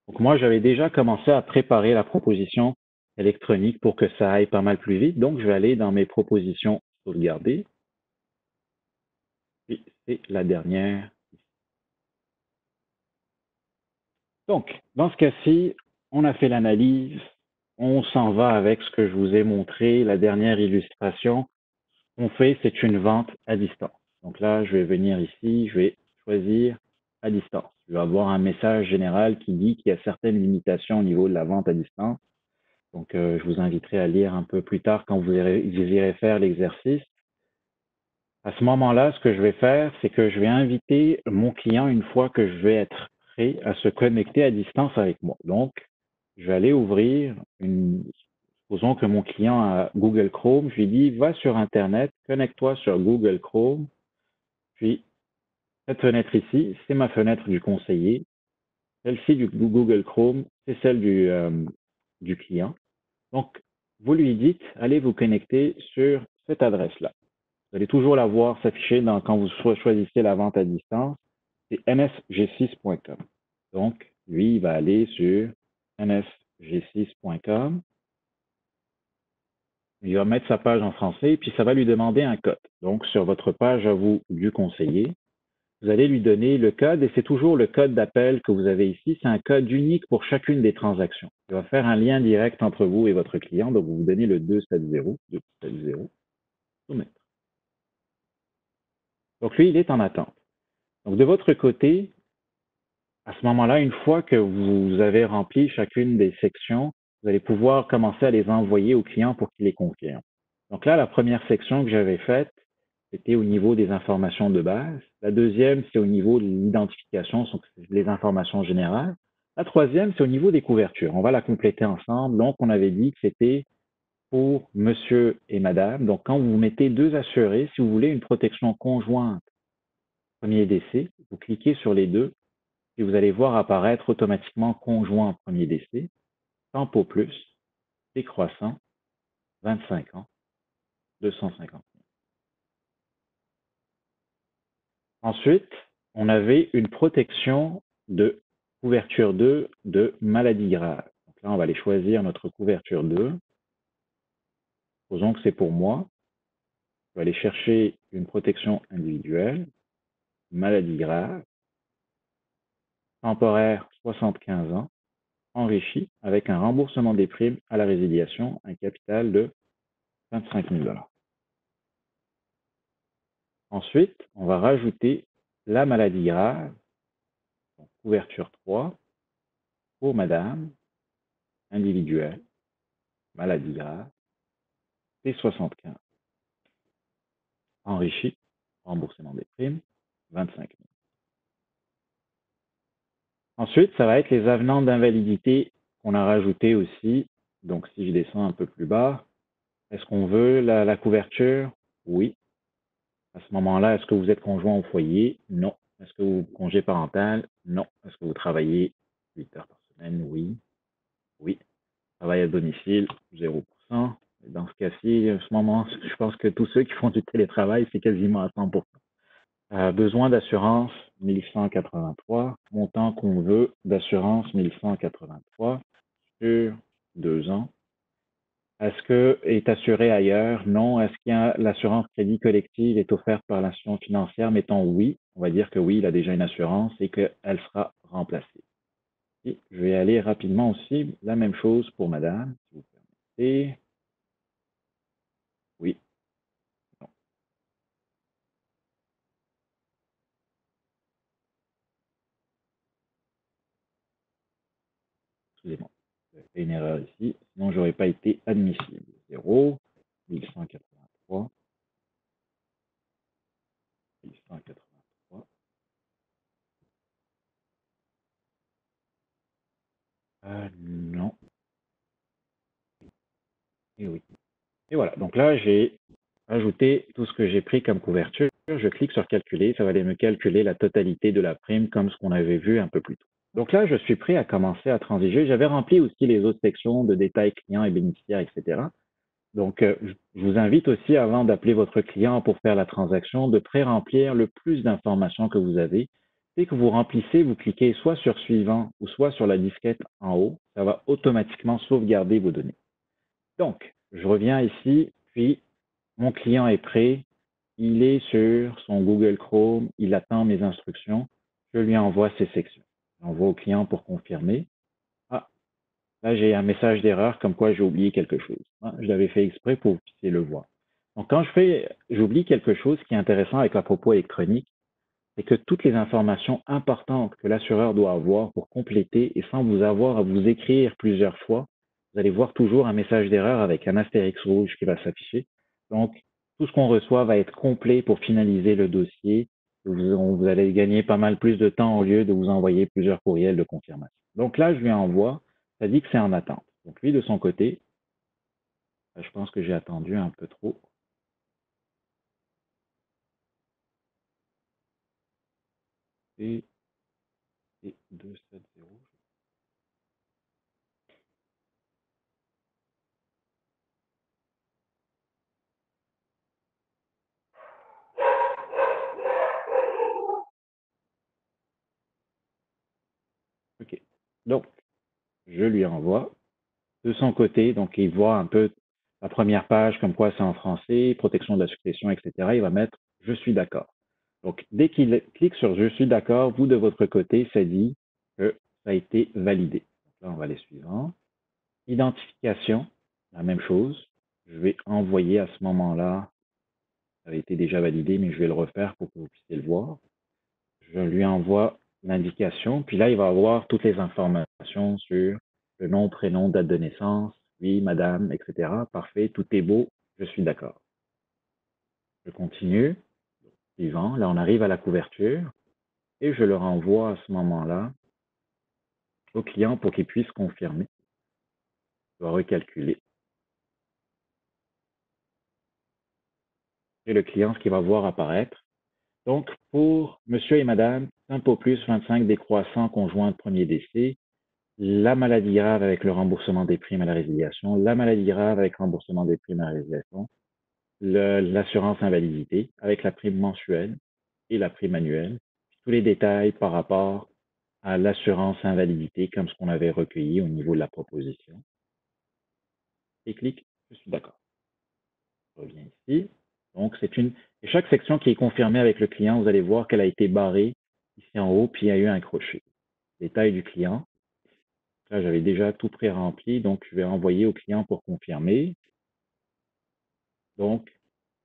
Donc moi, j'avais déjà commencé à préparer la proposition électronique pour que ça aille pas mal plus vite. Donc, je vais aller dans mes propositions sauvegardées. Et c'est la dernière. Donc, dans ce cas-ci, on a fait l'analyse. On s'en va avec ce que je vous ai montré, la dernière illustration. Ce qu'on fait, c'est une vente à distance. Donc là, je vais venir ici, je vais choisir à distance. Je vais avoir un message général qui dit qu'il y a certaines limitations au niveau de la vente à distance. Donc, je vous inviterai à lire un peu plus tard quand vous irez faire l'exercice. À ce moment-là, ce que je vais faire, c'est que je vais inviter mon client, une fois que je vais être prêt, à se connecter à distance avec moi. Donc, je vais aller ouvrir supposons que mon client a Google Chrome. Je lui dis, va sur Internet, connecte-toi sur Google Chrome. Puis, cette fenêtre ici, c'est ma fenêtre du conseiller. Celle-ci du Google Chrome, c'est celle du client. Donc, vous lui dites, allez vous connecter sur cette adresse-là. Vous allez toujours la voir s'afficher quand vous choisissez la vente à distance. C'est nsg6.com. Donc, lui, il va aller sur nsg6.com. Il va mettre sa page en français, puis ça va lui demander un code. Donc, sur votre page à vous du conseiller, vous allez lui donner le code, et c'est toujours le code d'appel que vous avez ici. C'est un code unique pour chacune des transactions. Il va faire un lien direct entre vous et votre client. Donc, vous donnez le 270. Soumettre. Donc, lui, il est en attente. Donc, de votre côté, à ce moment-là, une fois que vous avez rempli chacune des sections, vous allez pouvoir commencer à les envoyer au client pour qu'il les confirme. Donc là, la première section que j'avais faite, c'était au niveau des informations de base. La deuxième, c'est au niveau de l'identification, les informations générales. La troisième, c'est au niveau des couvertures. On va la compléter ensemble. Donc, on avait dit que c'était pour monsieur et madame. Donc, quand vous mettez deux assurés, si vous voulez une protection conjointe premier décès, vous cliquez sur les deux et vous allez voir apparaître automatiquement conjoint premier décès, tempo plus, décroissant, 25 ans, 250. Ensuite, on avait une protection de couverture 2 de maladie grave. Donc là, on va aller choisir notre couverture 2. Supposons que c'est pour moi. Je vais aller chercher une protection individuelle, maladie grave, temporaire 75 ans, enrichi avec un remboursement des primes à la résiliation, un capital de 25 000 $. Ensuite, on va rajouter la maladie grave, donc couverture 3, pour madame, individuelle, maladie grave, T75, enrichi, remboursement des primes, 25 000. Ensuite, ça va être les avenants d'invalidité qu'on a rajoutés aussi. Donc, si je descends un peu plus bas, est-ce qu'on veut la couverture? Oui. À ce moment-là, est-ce que vous êtes conjoint au foyer? Non. Est-ce que vous congé parental? Non. Est-ce que vous travaillez 8 heures par semaine? Oui. Oui. Travail à domicile, 0%. Dans ce cas-ci, en ce moment, je pense que tous ceux qui font du télétravail, c'est quasiment à 100%. Besoin d'assurance, 1183. Montant qu'on veut d'assurance, 1183 sur 2 ans. Est-ce que est assuré ailleurs? Non. Est-ce qu'il y a l'assurance crédit collective est offerte par l'institution financière? Mettons oui. On va dire que oui, il a déjà une assurance et qu'elle sera remplacée. Et je vais aller rapidement aussi, la même chose pour madame, si vous permettez. Oui. Non. Excusez-moi. J'ai fait une erreur ici. Sinon, j'aurais pas été admissible. 0, 1183, 1183. Non. Et oui. Et voilà. Donc là, j'ai ajouté tout ce que j'ai pris comme couverture. Je clique sur calculer. Ça va aller me calculer la totalité de la prime comme ce qu'on avait vu un peu plus tôt. Donc là, je suis prêt à commencer à transiger. J'avais rempli aussi les autres sections de détails clients et bénéficiaires, etc. Donc, je vous invite aussi, avant d'appeler votre client pour faire la transaction, de pré-remplir le plus d'informations que vous avez. Dès que vous remplissez, vous cliquez soit sur suivant ou soit sur la disquette en haut. Ça va automatiquement sauvegarder vos données. Donc, je reviens ici, puis mon client est prêt. Il est sur son Google Chrome. Il attend mes instructions. Je lui envoie ces sections. J'envoie au client pour confirmer. Ah, là, j'ai un message d'erreur comme quoi j'ai oublié quelque chose. Ah, je l'avais fait exprès pour que vous puissiez le voir. Donc, quand j'oublie quelque chose, ce qui est intéressant avec la propos électronique, c'est que toutes les informations importantes que l'assureur doit avoir pour compléter et sans vous avoir à vous écrire plusieurs fois, vous allez voir toujours un message d'erreur avec un astérix rouge qui va s'afficher. Donc, tout ce qu'on reçoit va être complet pour finaliser le dossier. Vous allez gagner pas mal plus de temps au lieu de vous envoyer plusieurs courriels de confirmation. Donc là, je lui envoie, ça dit que c'est en attente. Donc lui, de son côté, je pense que j'ai attendu un peu trop. Et 270. OK. Donc, je lui envoie. De son côté, donc il voit un peu la première page comme quoi c'est en français, protection de la succession, etc. Il va mettre je suis d'accord. Donc dès qu'il clique sur je suis d'accord, vous de votre côté, ça dit que ça a été validé. Donc là, on va aller suivant. Identification, la même chose. Je vais envoyer à ce moment-là, ça a été déjà validé, mais je vais le refaire pour que vous puissiez le voir. Je lui envoie l'indication, puis là, il va avoir toutes les informations sur le nom, prénom, date de naissance, oui, madame, etc. Parfait, tout est beau, je suis d'accord. Je continue. Suivant, là, on arrive à la couverture et je le renvoie à ce moment-là au client pour qu'il puisse confirmer. Je dois recalculer. Et le client, ce qu'il va voir apparaître. Donc, pour monsieur et madame, impôt plus 25 décroissant conjoint de premier décès, la maladie grave avec le remboursement des primes à la résiliation, la maladie grave avec remboursement des primes à la résiliation, l'assurance invalidité avec la prime mensuelle et la prime annuelle, tous les détails par rapport à l'assurance invalidité comme ce qu'on avait recueilli au niveau de la proposition. Et clique, je suis d'accord. Je reviens ici. Donc, et chaque section qui est confirmée avec le client, vous allez voir qu'elle a été barrée ici en haut, puis il y a eu un crochet. Détail du client. Là, j'avais déjà tout pré-rempli, donc je vais envoyer au client pour confirmer. Donc,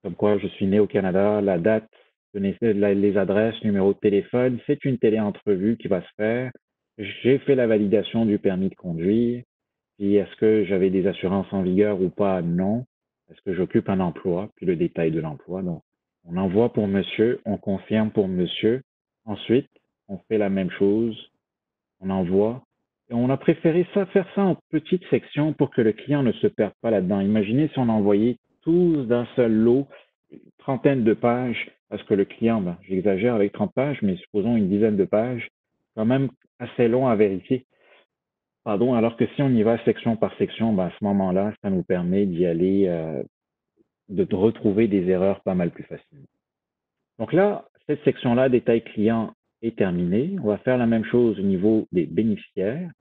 comme quoi je suis né au Canada, la date, les adresses, numéro de téléphone, c'est une téléentrevue qui va se faire. J'ai fait la validation du permis de conduire. Puis est-ce que j'avais des assurances en vigueur ou pas? Non. Est-ce que j'occupe un emploi? Puis le détail de l'emploi. Donc, on envoie pour monsieur, on confirme pour monsieur. Ensuite, on fait la même chose, on envoie. Et on a préféré faire ça en petites sections pour que le client ne se perde pas là-dedans. Imaginez si on envoyait tous d'un seul lot, une trentaine de pages, parce que le client, ben, j'exagère avec 30 pages, mais supposons une dizaine de pages, quand même assez long à vérifier. Pardon, alors que si on y va section par section, ben, à ce moment-là, ça nous permet d'y aller, de retrouver des erreurs pas mal plus facilement. Donc là, cette section-là, détail client, est terminée. On va faire la même chose au niveau des bénéficiaires.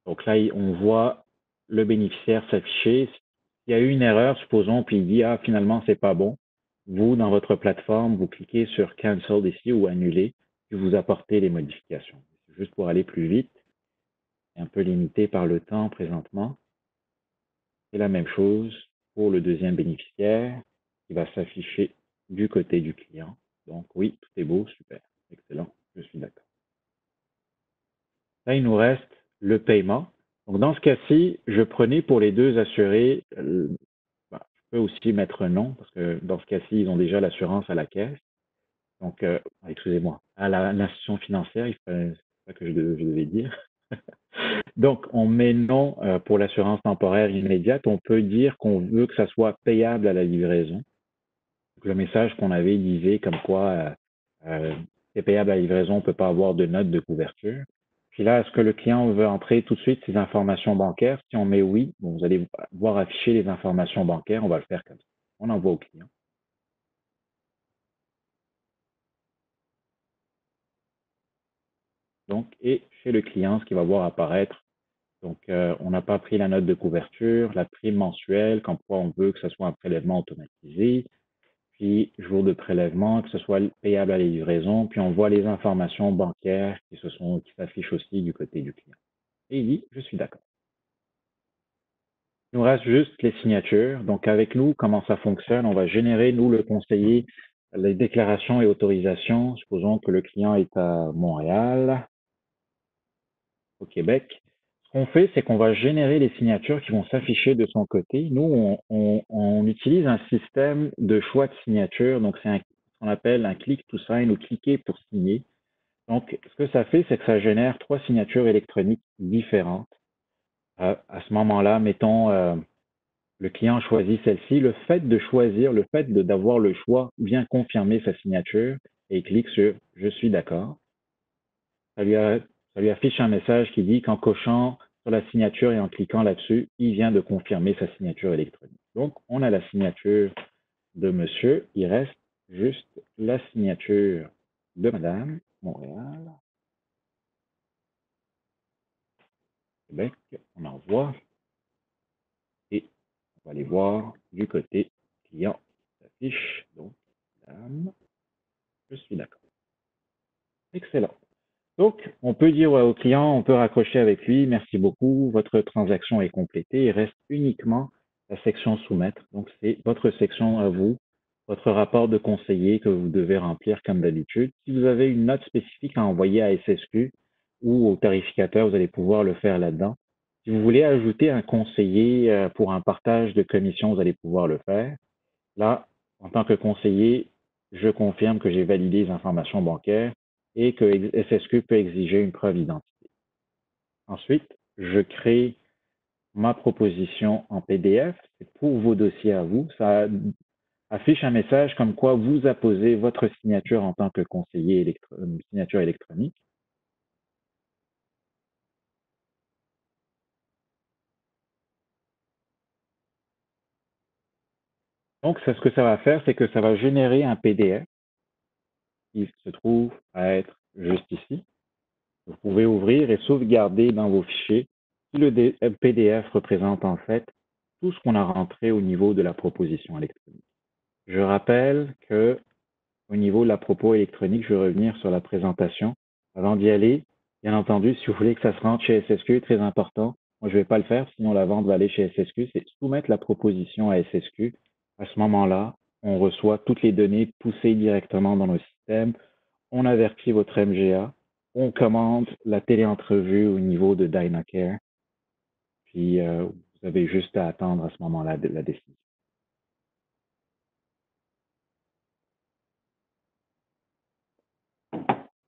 Donc là, on voit le bénéficiaire s'afficher. S'il y a eu une erreur, supposons, puis il dit, ah, finalement, c'est pas bon. Vous, dans votre plateforme, vous cliquez sur Cancel ici ou Annuler, puis vous apportez les modifications. Juste pour aller plus vite, un peu limité par le temps présentement. C'est la même chose pour le deuxième bénéficiaire qui va s'afficher du côté du client. Donc oui, tout est beau, super, excellent, je suis d'accord. Là, il nous reste le paiement. Donc dans ce cas-ci, je prenais pour les deux assurés, je peux aussi mettre non, parce que dans ce cas-ci, ils ont déjà l'assurance à la caisse. Donc, excusez-moi, à l'institution financière, c'est ça que je devais dire. Donc, on met non pour l'assurance temporaire immédiate. On peut dire qu'on veut que ça soit payable à la livraison. Donc, le message qu'on avait disait comme quoi c'est payable à la livraison, on ne peut pas avoir de note de couverture. Puis là, est-ce que le client veut entrer tout de suite ses informations bancaires? Si on met oui, bon, vous allez voir afficher les informations bancaires. On va le faire comme ça. On envoie au client. Donc, et chez le client, ce qui va voir apparaître. Donc, on n'a pas pris la note de couverture, la prime mensuelle, comme quoi on veut que ce soit un prélèvement automatisé, puis jour de prélèvement, que ce soit payable à la livraison, puis on voit les informations bancaires qui s'affichent aussi du côté du client. Et il dit, je suis d'accord. Il nous reste juste les signatures. Donc, avec nous, comment ça fonctionne? On va générer, nous, le conseiller, les déclarations et autorisations. Supposons que le client est à Montréal, au Québec. Ce qu'on fait, c'est qu'on va générer les signatures qui vont s'afficher de son côté. Nous, on utilise un système de choix de signature. Donc, c'est ce qu'on appelle un click to sign ou cliquer pour signer. Donc, ce que ça fait, c'est que ça génère trois signatures électroniques différentes. À ce moment-là, mettons, le client choisit celle-ci. Le fait de choisir, le fait d'avoir le choix vient confirmer sa signature et il clique sur Je suis d'accord. Ça lui, ça lui affiche un message qui dit qu'en cochant sur la signature et en cliquant là-dessus, il vient de confirmer sa signature électronique. Donc, on a la signature de monsieur. Il reste juste la signature de madame, Montréal, Québec. On envoie et on va aller voir du côté client qui s'affiche. Donc, madame, je suis d'accord. Excellent. Donc, on peut dire au client, on peut raccrocher avec lui, merci beaucoup, votre transaction est complétée. Il reste uniquement la section soumettre. Donc, c'est votre section à vous, votre rapport de conseiller que vous devez remplir comme d'habitude. Si vous avez une note spécifique à envoyer à SSQ ou au tarificateur, vous allez pouvoir le faire là-dedans. Si vous voulez ajouter un conseiller pour un partage de commission, vous allez pouvoir le faire. Là, en tant que conseiller, je confirme que j'ai validé les informations bancaires et que SSQ peut exiger une preuve d'identité. Ensuite, je crée ma proposition en PDF. C'est pour vos dossiers à vous. Ça affiche un message comme quoi vous apposez votre signature en tant que conseiller signature électronique. Donc, ce que ça va faire, c'est que ça va générer un PDF qui se trouve à être juste ici. Vous pouvez ouvrir et sauvegarder dans vos fichiers si le PDF représente en fait tout ce qu'on a rentré au niveau de la proposition électronique. Je rappelle que au niveau de la propos électronique, je vais revenir sur la présentation. Avant d'y aller, bien entendu, si vous voulez que ça se rentre chez SSQ, très important, moi je vais pas le faire, sinon la vente va aller chez SSQ, c'est soumettre la proposition à SSQ. À ce moment-là, on reçoit toutes les données poussées directement dans nos systèmes, on avertit votre MGA, on commande la téléentrevue au niveau de Dynacare, puis vous avez juste à attendre à ce moment-là la décision.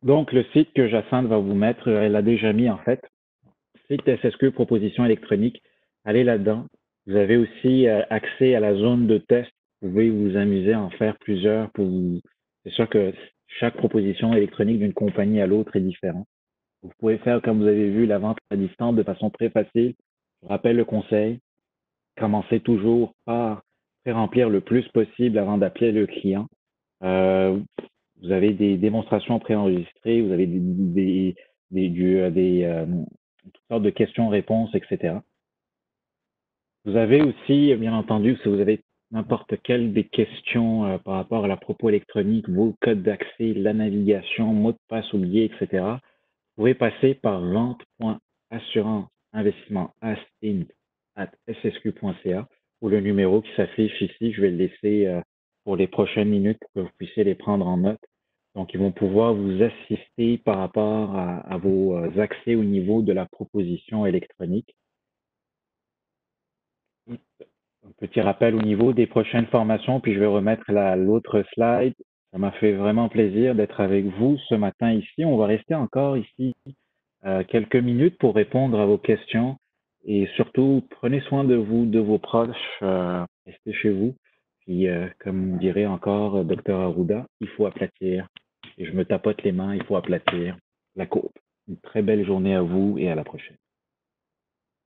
Donc, le site que Jacinthe va vous mettre, elle l'a déjà mis en fait. Site SSQ Proposition électronique, allez là-dedans. Vous avez aussi accès à la zone de test. Vous pouvez vous amuser à en faire plusieurs. C'est sûr que chaque proposition électronique d'une compagnie à l'autre est différente. Vous pouvez faire, comme vous avez vu, la vente à distance de façon très facile. Je rappelle le conseil, commencez toujours par remplir le plus possible avant d'appeler le client. Euh, vous avez des démonstrations préenregistrées, vous avez toutes sortes de questions-réponses, etc. Vous avez aussi, bien entendu, si vous avez n'importe quelle des questions par rapport à la propos électronique, vos codes d'accès, la navigation, mots de passe oubliés, etc., vous pouvez passer par vente.assurance-investissement@ssq.ca ou le numéro qui s'affiche ici. Je vais le laisser pour les prochaines minutes pour que vous puissiez les prendre en note. Donc, ils vont pouvoir vous assister par rapport à vos accès au niveau de la proposition électronique. Un petit rappel au niveau des prochaines formations, puis je vais remettre l'autre slide. Ça m'a fait vraiment plaisir d'être avec vous ce matin ici. On va rester encore ici quelques minutes pour répondre à vos questions et surtout prenez soin de vous, de vos proches, restez chez vous. Puis comme dirait encore Dr Arruda, il faut aplatir. Et je me tapote les mains, il faut aplatir la courbe. Une très belle journée à vous et à la prochaine.